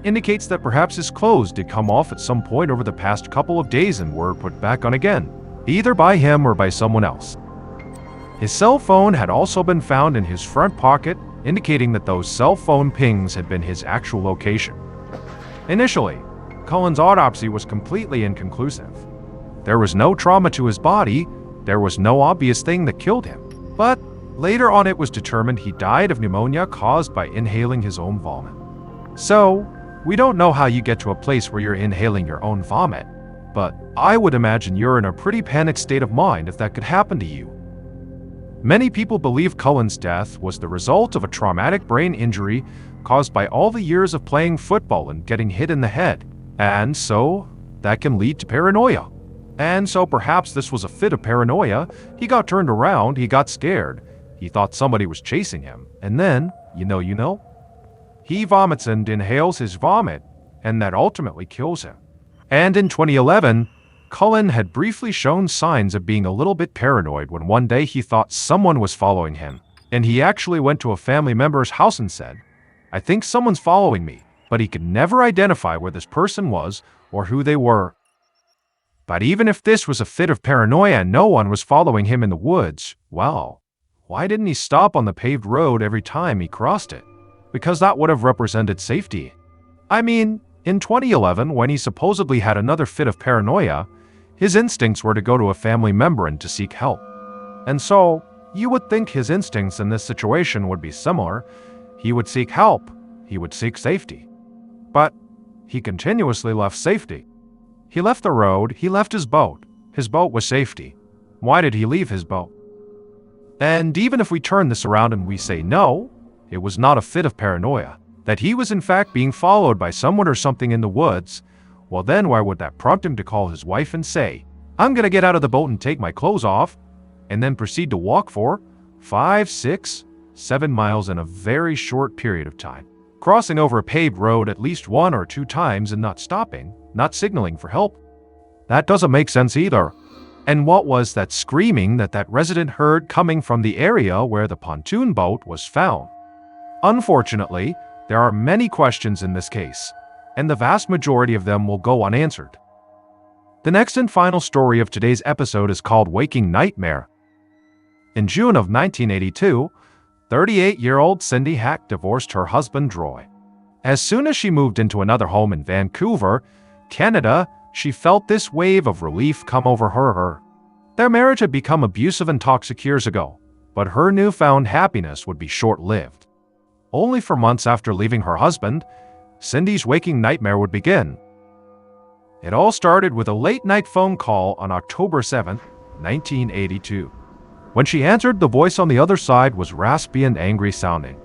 indicates that perhaps his clothes did come off at some point over the past couple of days and were put back on again, either by him or by someone else. His cell phone had also been found in his front pocket, indicating that those cell phone pings had been his actual location. Initially, Cullen's autopsy was completely inconclusive. There was no trauma to his body, there was no obvious thing that killed him. But later on it was determined he died of pneumonia caused by inhaling his own vomit. So, we don't know how you get to a place where you're inhaling your own vomit, but I would imagine you're in a pretty panicked state of mind if that could happen to you. Many people believe Cullen's death was the result of a traumatic brain injury caused by all the years of playing football and getting hit in the head, and so that can lead to paranoia. And so perhaps this was a fit of paranoia. He got turned around, he got scared, he thought somebody was chasing him, and then, he vomits and inhales his vomit, and that ultimately kills him. And in 2011, Cullen had briefly shown signs of being a little bit paranoid when one day he thought someone was following him, and he actually went to a family member's house and said, "I think someone's following me," but he could never identify where this person was or who they were. But even if this was a fit of paranoia and no one was following him in the woods, well, why didn't he stop on the paved road every time he crossed it? Because that would have represented safety. I mean, in 2011, when he supposedly had another fit of paranoia, his instincts were to go to a family member and to seek help. And so, you would think his instincts in this situation would be similar. He would seek help, he would seek safety. But he continuously left safety. He left the road, he left his boat. His boat was safety. Why did he leave his boat? And even if we turn this around and we say no, it was not a fit of paranoia, that he was in fact being followed by someone or something in the woods, well then why would that prompt him to call his wife and say, "I'm gonna get out of the boat and take my clothes off," and then proceed to walk for 5, 6, 7 miles in a very short period of time, crossing over a paved road at least 1 or 2 times and not stopping, not signaling for help? That doesn't make sense either. And what was that screaming that resident heard coming from the area where the pontoon boat was found? Unfortunately, there are many questions in this case, and the vast majority of them will go unanswered. The next and final story of today's episode is called Waking Nightmare. In June of 1982, 38-year-old Cindy Hack divorced her husband Troy. As soon as she moved into another home in Vancouver, Canada, she felt this wave of relief come over her. Their marriage had become abusive and toxic years ago, but her newfound happiness would be short-lived. Only for months after leaving her husband, Cindy's waking nightmare would begin. It all started with a late-night phone call on October 7, 1982. When she answered, the voice on the other side was raspy and angry sounding.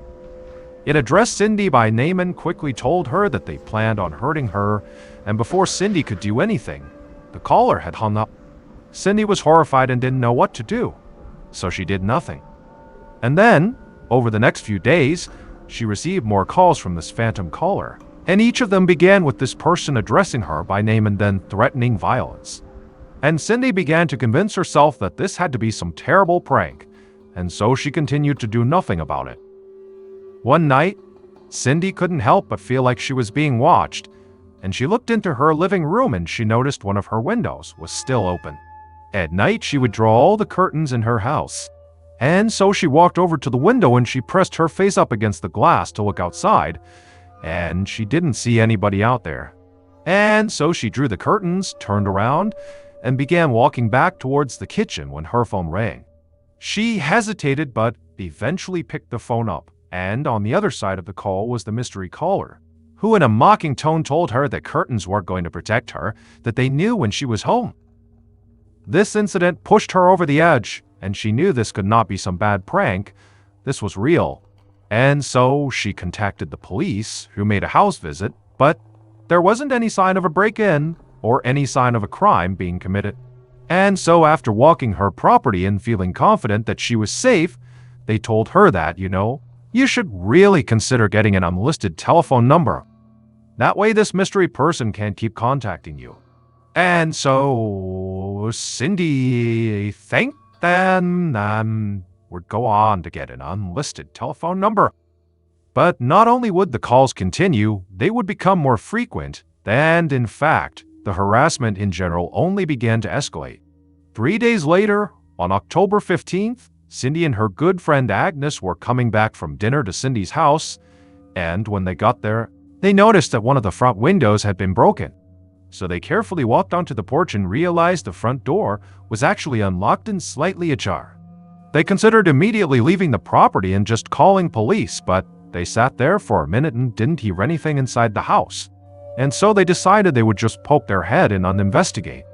It addressed Cindy by name and quickly told her that they planned on hurting her, and before Cindy could do anything, the caller had hung up. Cindy was horrified and didn't know what to do, so she did nothing. And then, over the next few days, she received more calls from this phantom caller, and each of them began with this person addressing her by name and then threatening violence. And Cindy began to convince herself that this had to be some terrible prank, and so she continued to do nothing about it. One night, Cindy couldn't help but feel like she was being watched, and she looked into her living room and she noticed one of her windows was still open. At night, she would draw all the curtains in her house, and so she walked over to the window and she pressed her face up against the glass to look outside, and she didn't see anybody out there. And so she drew the curtains, turned around, and began walking back towards the kitchen when her phone rang. She hesitated but eventually picked the phone up, and on the other side of the call was the mystery caller, who in a mocking tone told her that curtains weren't going to protect her, that they knew when she was home. This incident pushed her over the edge, and she knew this could not be some bad prank. This was real. And so she contacted the police, who made a house visit, but there wasn't any sign of a break-in or any sign of a crime being committed. And so after walking her property and feeling confident that she was safe, they told her that, you should really consider getting an unlisted telephone number. That way this mystery person can't keep contacting you. And so Cindy thanked them and would go on to get an unlisted telephone number. But not only would the calls continue, they would become more frequent, and in fact, the harassment in general only began to escalate. 3 days later, on October 15th, Cindy and her good friend Agnes were coming back from dinner to Cindy's house, and when they got there, they noticed that one of the front windows had been broken. So they carefully walked onto the porch and realized the front door was actually unlocked and slightly ajar. They considered immediately leaving the property and just calling police, but they sat there for a minute and didn't hear anything inside the house. And so they decided they would just poke their head in and investigate.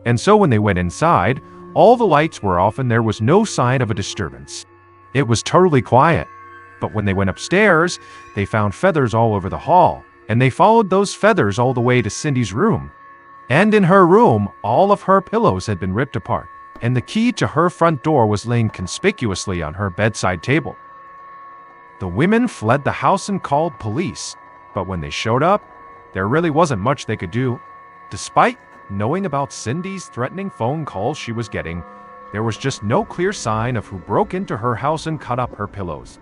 And so when they went inside, all the lights were off and there was no sign of a disturbance. It was totally quiet. But when they went upstairs, they found feathers all over the hall, and they followed those feathers all the way to Cindy's room. And in her room, all of her pillows had been ripped apart, and the key to her front door was laying conspicuously on her bedside table. The women fled the house and called police, but when they showed up, there really wasn't much they could do. Despite knowing about Cindy's threatening phone calls she was getting, there was just no clear sign of who broke into her house and cut up her pillows.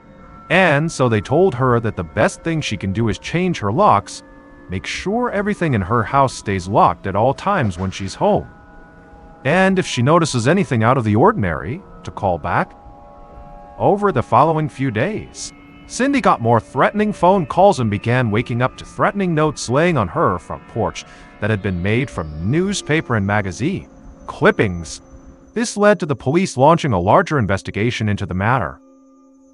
And so they told her that the best thing she can do is change her locks, make sure everything in her house stays locked at all times when she's home. And if she notices anything out of the ordinary, to call back. Over the following few days, Cindy got more threatening phone calls and began waking up to threatening notes laying on her front porch that had been made from newspaper and magazine clippings. This led to the police launching a larger investigation into the matter.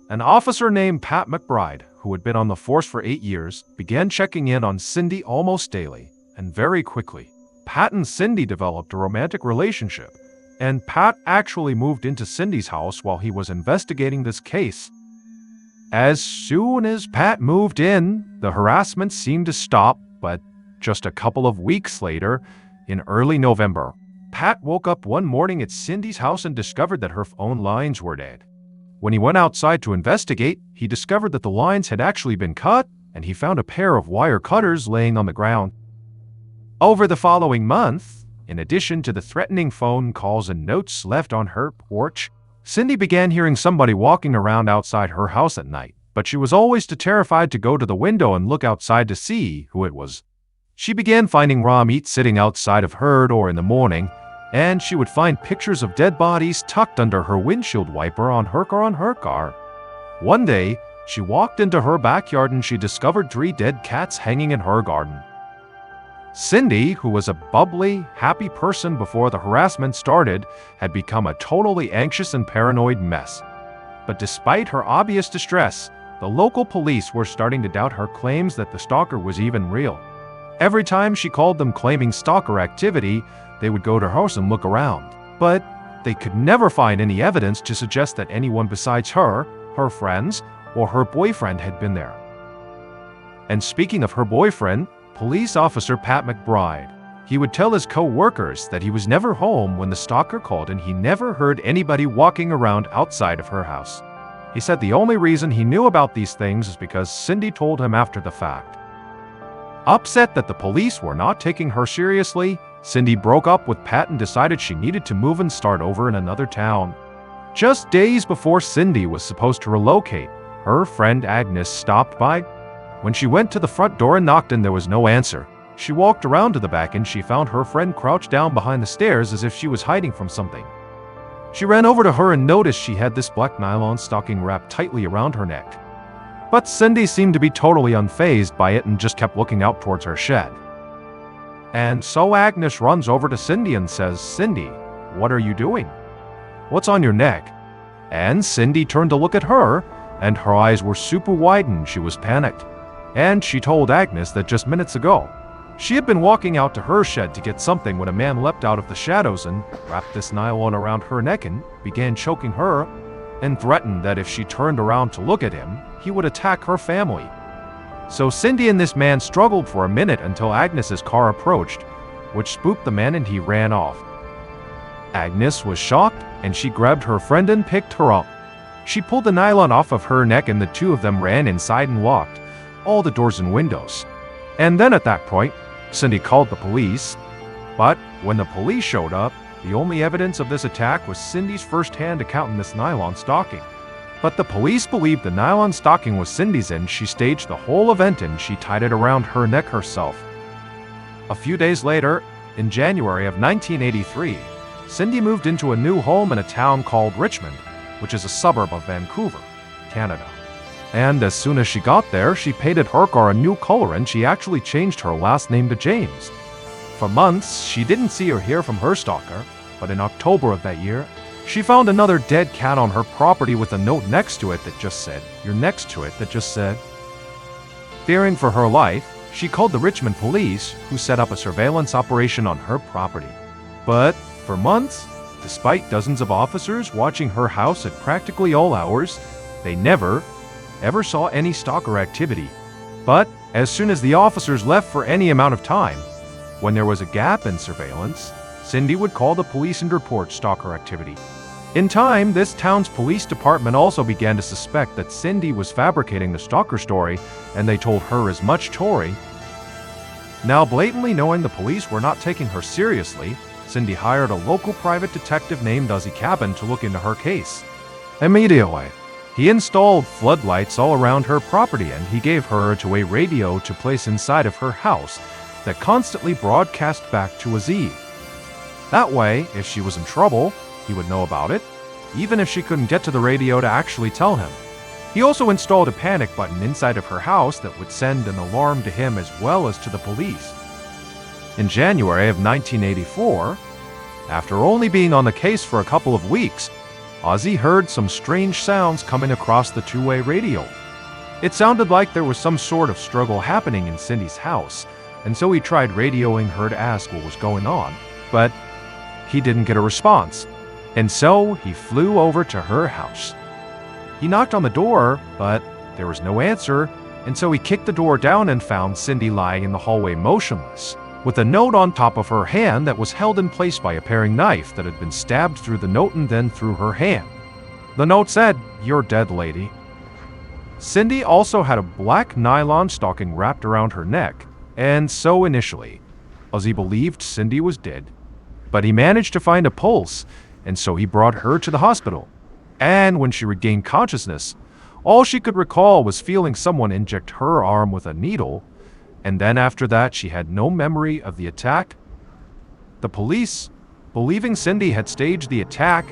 An officer named Pat McBride, who had been on the force for 8 years, began checking in on Cindy almost daily, and very quickly, Pat and Cindy developed a romantic relationship, and Pat actually moved into Cindy's house while he was investigating this case. As soon as Pat moved in, the harassment seemed to stop, but just a couple of weeks later, in early November, Pat woke up one morning at Cindy's house and discovered that her phone lines were dead. When he went outside to investigate, he discovered that the lines had actually been cut, and he found a pair of wire cutters laying on the ground. Over the following month, in addition to the threatening phone calls and notes left on her porch, Cindy began hearing somebody walking around outside her house at night, but she was always too terrified to go to the window and look outside to see who it was. She began finding raw meat sitting outside of her door in the morning, and she would find pictures of dead bodies tucked under her windshield wiper on her car. One day, she walked into her backyard and she discovered 3 dead cats hanging in her garden. Cindy, who was a bubbly, happy person before the harassment started, had become a totally anxious and paranoid mess. But despite her obvious distress, the local police were starting to doubt her claims that the stalker was even real. Every time she called them claiming stalker activity, they would go to her house and look around. But they could never find any evidence to suggest that anyone besides her, her friends, or her boyfriend had been there. And speaking of her boyfriend, police officer Pat McBride, he would tell his co-workers that he was never home when the stalker called and he never heard anybody walking around outside of her house. He said the only reason he knew about these things is because Cindy told him after the fact. Upset that the police were not taking her seriously, Cindy broke up with Pat and decided she needed to move and start over in another town. Just days before Cindy was supposed to relocate, her friend Agnes stopped by. When she went to the front door and knocked and there was no answer, she walked around to the back and she found her friend crouched down behind the stairs as if she was hiding from something. She ran over to her and noticed she had this black nylon stocking wrapped tightly around her neck. But Cindy seemed to be totally unfazed by it and just kept looking out towards her shed. And so Agnes runs over to Cindy and says, "Cindy, what are you doing? What's on your neck?" And Cindy turned to look at her, and her eyes were super wide and she was panicked. And she told Agnes that just minutes ago, she had been walking out to her shed to get something when a man leapt out of the shadows and wrapped this nylon around her neck and began choking her, and threatened that if she turned around to look at him, he would attack her family. So Cindy and this man struggled for a minute until Agnes's car approached, which spooked the man and he ran off. Agnes was shocked and she grabbed her friend and picked her up. She pulled the nylon off of her neck and the two of them ran inside and locked all the doors and windows. And then at that point, Cindy called the police. But when the police showed up, the only evidence of this attack was Cindy's first-hand account in this nylon stocking. But the police believed the nylon stocking was Cindy's and she staged the whole event and she tied it around her neck herself. A few days later, in January of 1983, Cindy moved into a new home in a town called Richmond, which is a suburb of Vancouver, Canada. And as soon as she got there, she painted her car a new color and she actually changed her last name to James. For months, she didn't see or hear from her stalker, but in October of that year, she found another dead cat on her property with a note next to it that just said, "You're next to it," that just said. Fearing for her life, she called the Richmond police, who set up a surveillance operation on her property. But for months, despite dozens of officers watching her house at practically all hours, they never, ever saw any stalker activity. But as soon as the officers left for any amount of time, when there was a gap in surveillance, Cindy would call the police and report stalker activity. In time, this town's police department also began to suspect that Cindy was fabricating the stalker story, and they told her as much. Tori. Now blatantly knowing the police were not taking her seriously, Cindy hired a local private detective named Ozzy Cabin to look into her case. Immediately, he installed floodlights all around her property and he gave her a two-way radio to place inside of her house that constantly broadcast back to Ozzy. That way, if she was in trouble, he would know about it, even if she couldn't get to the radio to actually tell him. He also installed a panic button inside of her house that would send an alarm to him as well as to the police. In January of 1984, after only being on the case for a couple of weeks, Ozzy heard some strange sounds coming across the two-way radio. It sounded like there was some sort of struggle happening in Cindy's house, and so he tried radioing her to ask what was going on, but he didn't get a response, and so he flew over to her house. He knocked on the door, but there was no answer, and so he kicked the door down and found Cindy lying in the hallway motionless, with a note on top of her hand that was held in place by a paring knife that had been stabbed through the note and then through her hand. The note said, "You're dead, lady." Cindy also had a black nylon stocking wrapped around her neck, and so initially, Ozzy believed Cindy was dead. But he managed to find a pulse, and so he brought her to the hospital. And when she regained consciousness, all she could recall was feeling someone inject her arm with a needle, and then after that she had no memory of the attack. The police, believing Cindy had staged the attack,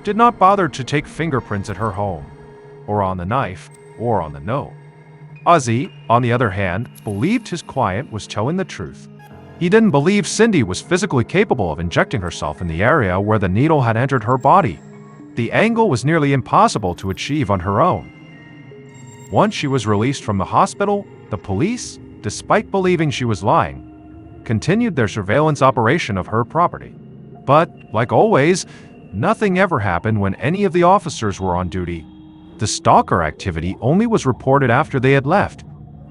did not bother to take fingerprints at her home, or on the knife, or on the note. Ozzy, on the other hand, believed his client was telling the truth, He didn't believe Cindy was physically capable of injecting herself in the area where the needle had entered her body. The angle was nearly impossible to achieve on her own. Once she was released from the hospital, the police, despite believing she was lying, continued their surveillance operation of her property. But, like always, nothing ever happened when any of the officers were on duty. The stalker activity only was reported after they had left.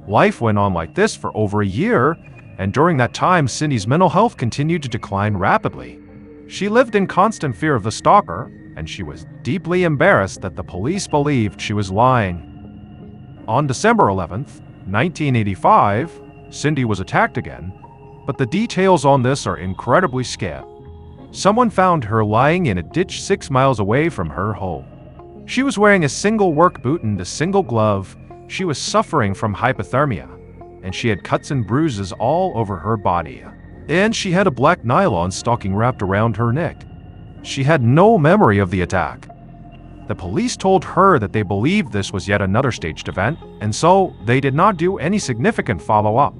Life went on like this for over a year, and during that time, Cindy's mental health continued to decline rapidly. She lived in constant fear of the stalker, and she was deeply embarrassed that the police believed she was lying. On December 11th, 1985, Cindy was attacked again, but the details on this are incredibly scant. Someone found her lying in a ditch 6 miles away from her home. She was wearing a single work boot and a single glove. She was suffering from hypothermia, and she had cuts and bruises all over her body. And she had a black nylon stocking wrapped around her neck. She had no memory of the attack. The police told her that they believed this was yet another staged event, and so they did not do any significant follow-up.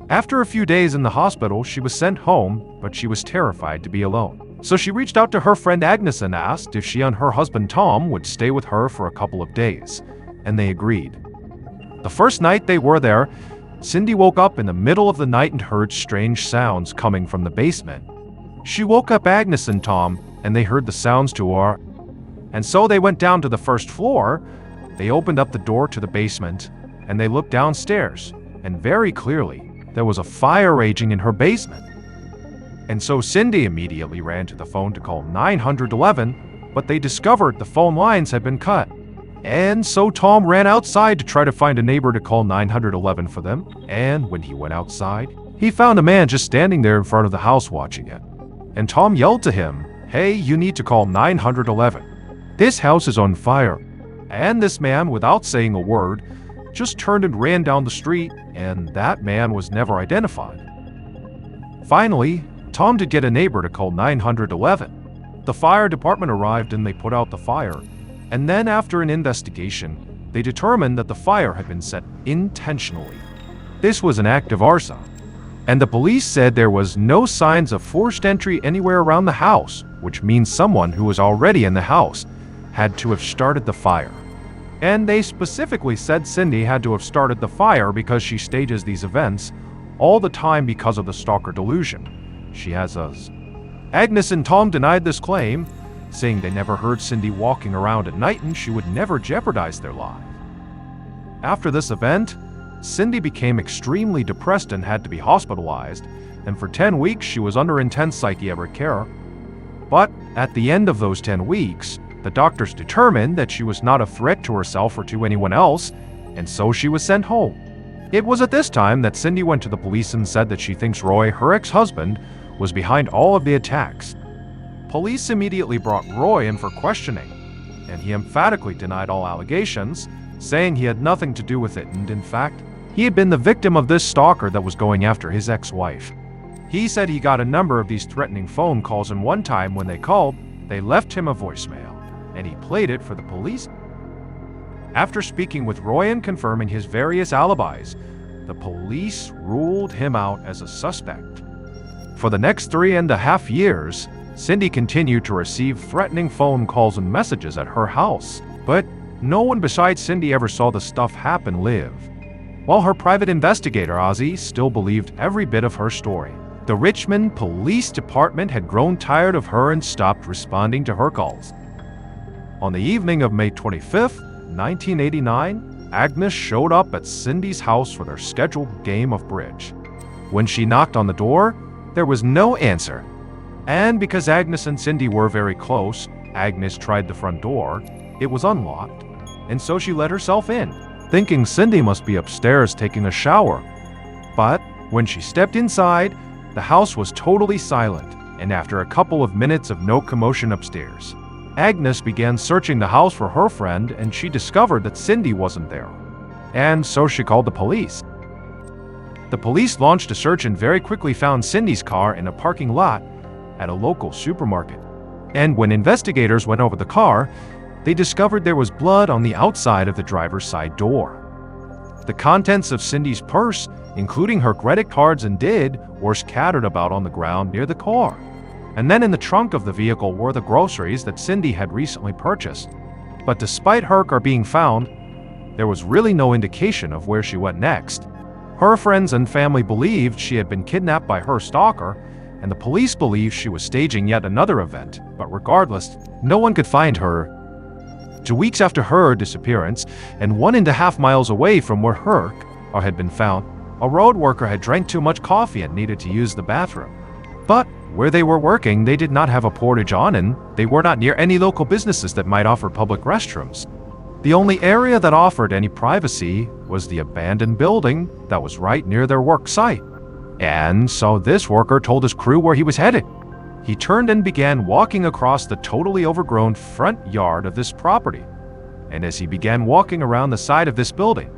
After a few days in the hospital, she was sent home, but she was terrified to be alone. So she reached out to her friend Agnes and asked if she and her husband Tom would stay with her for a couple of days, and they agreed. The first night they were there, Cindy woke up in the middle of the night and heard strange sounds coming from the basement. She woke up Agnes and Tom, and they heard the sounds too, and so they went down to the first floor. They opened up the door to the basement, and they looked downstairs, and very clearly, there was a fire raging in her basement. And so Cindy immediately ran to the phone to call 911, but they discovered the phone lines had been cut. And so Tom ran outside to try to find a neighbor to call 911 for them, and when he went outside, he found a man just standing there in front of the house watching it. And Tom yelled to him, "Hey, you need to call 911. This house is on fire." And this man, without saying a word, just turned and ran down the street, and that man was never identified. Finally, Tom did get a neighbor to call 911. The fire department arrived and they put out the fire, and then after an investigation, they determined that the fire had been set intentionally. This was an act of arson, and the police said there was no signs of forced entry anywhere around the house, which means someone who was already in the house had to have started the fire. And they specifically said Cindy had to have started the fire because she stages these events all the time because of the stalker delusion she has us. Agnes and Tom denied this claim, saying they never heard Cindy walking around at night and she would never jeopardize their lives. After this event, Cindy became extremely depressed and had to be hospitalized, and for 10 weeks she was under intense psychiatric care. But at the end of those 10 weeks, the doctors determined that she was not a threat to herself or to anyone else, and so she was sent home. It was at this time that Cindy went to the police and said that she thinks Roy, her ex-husband, was behind all of the attacks. Police immediately brought Roy in for questioning, and he emphatically denied all allegations, saying he had nothing to do with it, and in fact, he had been the victim of this stalker that was going after his ex-wife. He said he got a number of these threatening phone calls, and one time when they called, they left him a voicemail, and he played it for the police. After speaking with Roy and confirming his various alibis, the police ruled him out as a suspect. For the next 3.5 years, Cindy continued to receive threatening phone calls and messages at her house, but no one besides Cindy ever saw the stuff happen live. While her private investigator, Ozzy, still believed every bit of her story. The Richmond Police Department had grown tired of her and stopped responding to her calls. On the evening of May 25th, 1989, Agnes showed up at Cindy's house for their scheduled game of bridge. When she knocked on the door, there was no answer. And because Agnes and Cindy were very close, Agnes tried the front door. It was unlocked, and so she let herself in, thinking Cindy must be upstairs taking a shower. But when she stepped inside, the house was totally silent, and after a couple of minutes of no commotion upstairs, Agnes began searching the house for her friend, and she discovered that Cindy wasn't there. And so she called the police. The police launched a search and very quickly found Cindy's car in a parking lot at a local supermarket. And when investigators went over the car, they discovered there was blood on the outside of the driver's side door. The contents of Cindy's purse, including her credit cards and did, were scattered about on the ground near the car. And then in the trunk of the vehicle were the groceries that Cindy had recently purchased. But despite her car being found, there was really no indication of where she went next. Her friends and family believed she had been kidnapped by her stalker, and the police believed she was staging yet another event, but regardless, no one could find her. 2 weeks after her disappearance, and 1.5 miles away from where her car had been found, a road worker had drank too much coffee and needed to use the bathroom. But where they were working, they did not have a portage on, and they were not near any local businesses that might offer public restrooms. The only area that offered any privacy was the abandoned building that was right near their work site. And so this worker told his crew where he was headed. He turned and began walking across the totally overgrown front yard of this property. And as he began walking around the side of this building,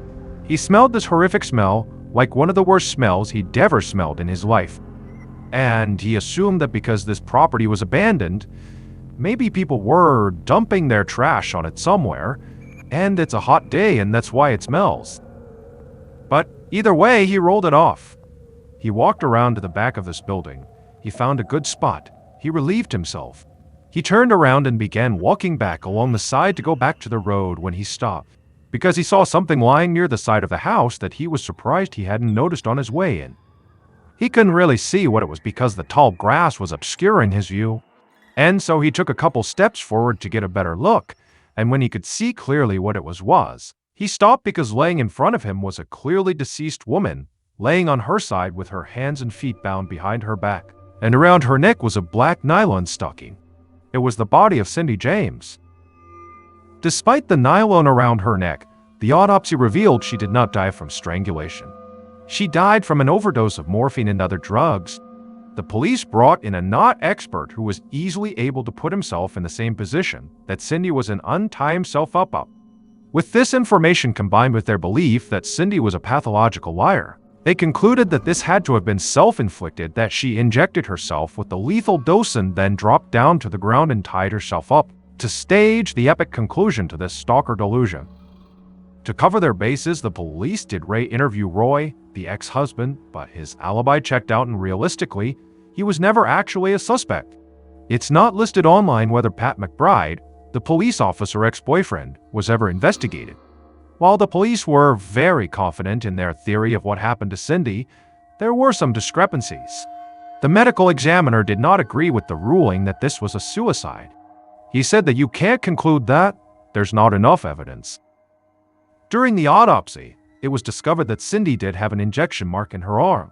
he smelled this horrific smell, like one of the worst smells he'd ever smelled in his life. And he assumed that because this property was abandoned, maybe people were dumping their trash on it somewhere, and it's a hot day and that's why it smells. But either way, he rolled it off. He walked around to the back of this building. He found a good spot. He relieved himself. He turned around and began walking back along the side to go back to the road when he stopped, because he saw something lying near the side of the house that he was surprised he hadn't noticed on his way in. He couldn't really see what it was because the tall grass was obscuring his view, and so he took a couple steps forward to get a better look, and when he could see clearly what it was, he stopped because laying in front of him was a clearly deceased woman, laying on her side with her hands and feet bound behind her back, and around her neck was a black nylon stocking. It was the body of Cindy James. Despite the nylon around her neck, the autopsy revealed she did not die from strangulation. She died from an overdose of morphine and other drugs. The police brought in a not expert who was easily able to put himself in the same position that Cindy was in, untie himself up. With this information combined with their belief that Cindy was a pathological liar, they concluded that this had to have been self-inflicted, that she injected herself with the lethal dose and then dropped down to the ground and tied herself up, to stage the epic conclusion to this stalker delusion. To cover their bases, the police did interview Roy, the ex-husband, but his alibi checked out and realistically, he was never actually a suspect. It's not listed online whether Pat McBride, the police officer ex-boyfriend, was ever investigated. While the police were very confident in their theory of what happened to Cindy, there were some discrepancies. The medical examiner did not agree with the ruling that this was a suicide. He said that you can't conclude that, there's not enough evidence. During the autopsy, it was discovered that Cindy did have an injection mark in her arm,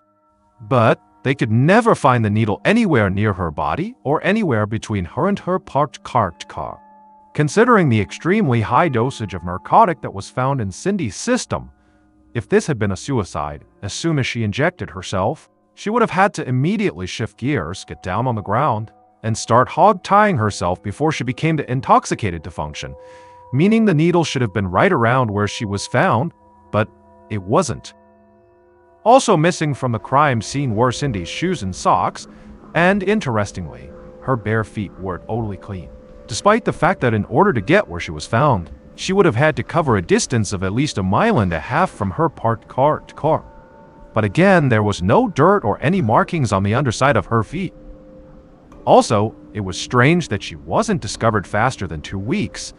but they could never find the needle anywhere near her body or anywhere between her and her parked car. Considering the extremely high dosage of narcotic that was found in Cindy's system, if this had been a suicide, as soon as she injected herself, she would have had to immediately shift gears, get down on the ground, and start hog-tying herself before she became intoxicated to function, meaning the needle should have been right around where she was found, but it wasn't. Also missing from the crime scene were Cindy's shoes and socks, and interestingly, her bare feet were totally clean, despite the fact that in order to get where she was found, she would have had to cover a distance of at least 1.5 miles from her parked car. But again, there was no dirt or any markings on the underside of her feet. Also, it was strange that she wasn't discovered faster than 2 weeks,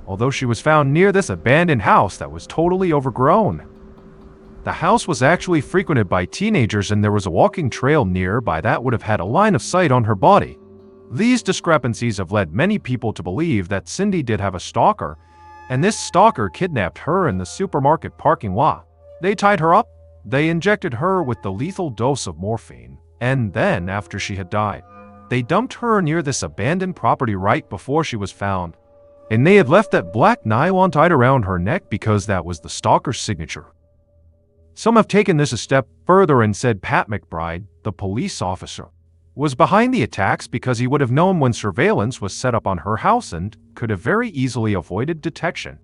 although she was found near this abandoned house that was totally overgrown. The house was actually frequented by teenagers and there was a walking trail nearby that would have had a line of sight on her body. These discrepancies have led many people to believe that Cindy did have a stalker, and this stalker kidnapped her in the supermarket parking lot. They tied her up, they injected her with the lethal dose of morphine, and then, after she had died, they dumped her near this abandoned property right before she was found. And they had left that black nylon tied around her neck because that was the stalker's signature. Some have taken this a step further and said Pat McBride, the police officer, was behind the attacks because he would have known when surveillance was set up on her house and could have very easily avoided detection.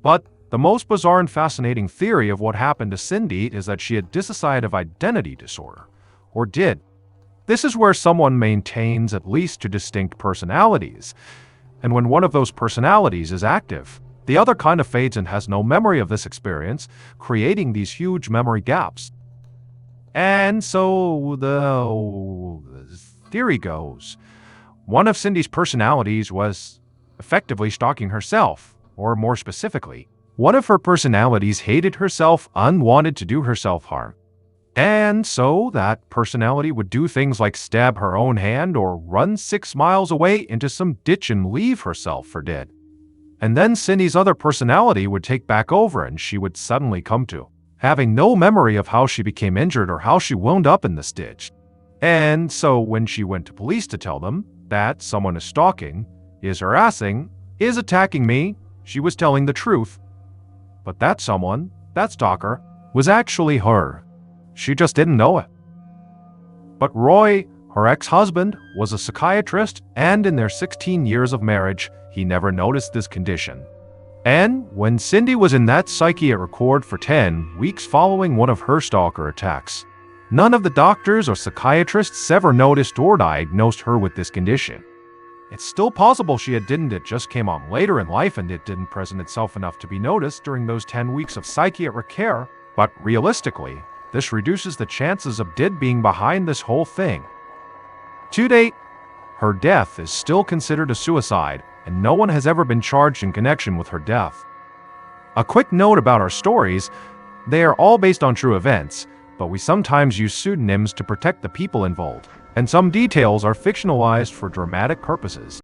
But the most bizarre and fascinating theory of what happened to Cindy is that she had dissociative identity disorder, or did. This is where someone maintains at least 2 distinct personalities, and when one of those personalities is active, The other kind of fades and has no memory of this experience, creating these huge memory gaps. And so the theory goes, one of Cindy's personalities was effectively stalking herself, or more specifically, one of her personalities hated herself and wanted to do herself harm. And so that personality would do things like stab her own hand or run 6 miles away into some ditch and leave herself for dead. And then Cindy's other personality would take back over and she would suddenly come to, having no memory of how she became injured or how she wound up in this ditch. And so when she went to police to tell them that someone is stalking, is harassing, is attacking me, she was telling the truth. But that someone, that stalker, was actually her. She just didn't know it. But Roy, her ex-husband, was a psychiatrist, and in their 16 years of marriage, he never noticed this condition. And when Cindy was in that psychiatric ward for 10 weeks following one of her stalker attacks, none of the doctors or psychiatrists ever noticed or diagnosed her with this condition. It's still possible it just came on later in life and it didn't present itself enough to be noticed during those 10 weeks of psychiatric care, but realistically, this reduces the chances of Did being behind this whole thing. To date, her death is still considered a suicide, and no one has ever been charged in connection with her death. A quick note about our stories, they are all based on true events, but we sometimes use pseudonyms to protect the people involved, and some details are fictionalized for dramatic purposes.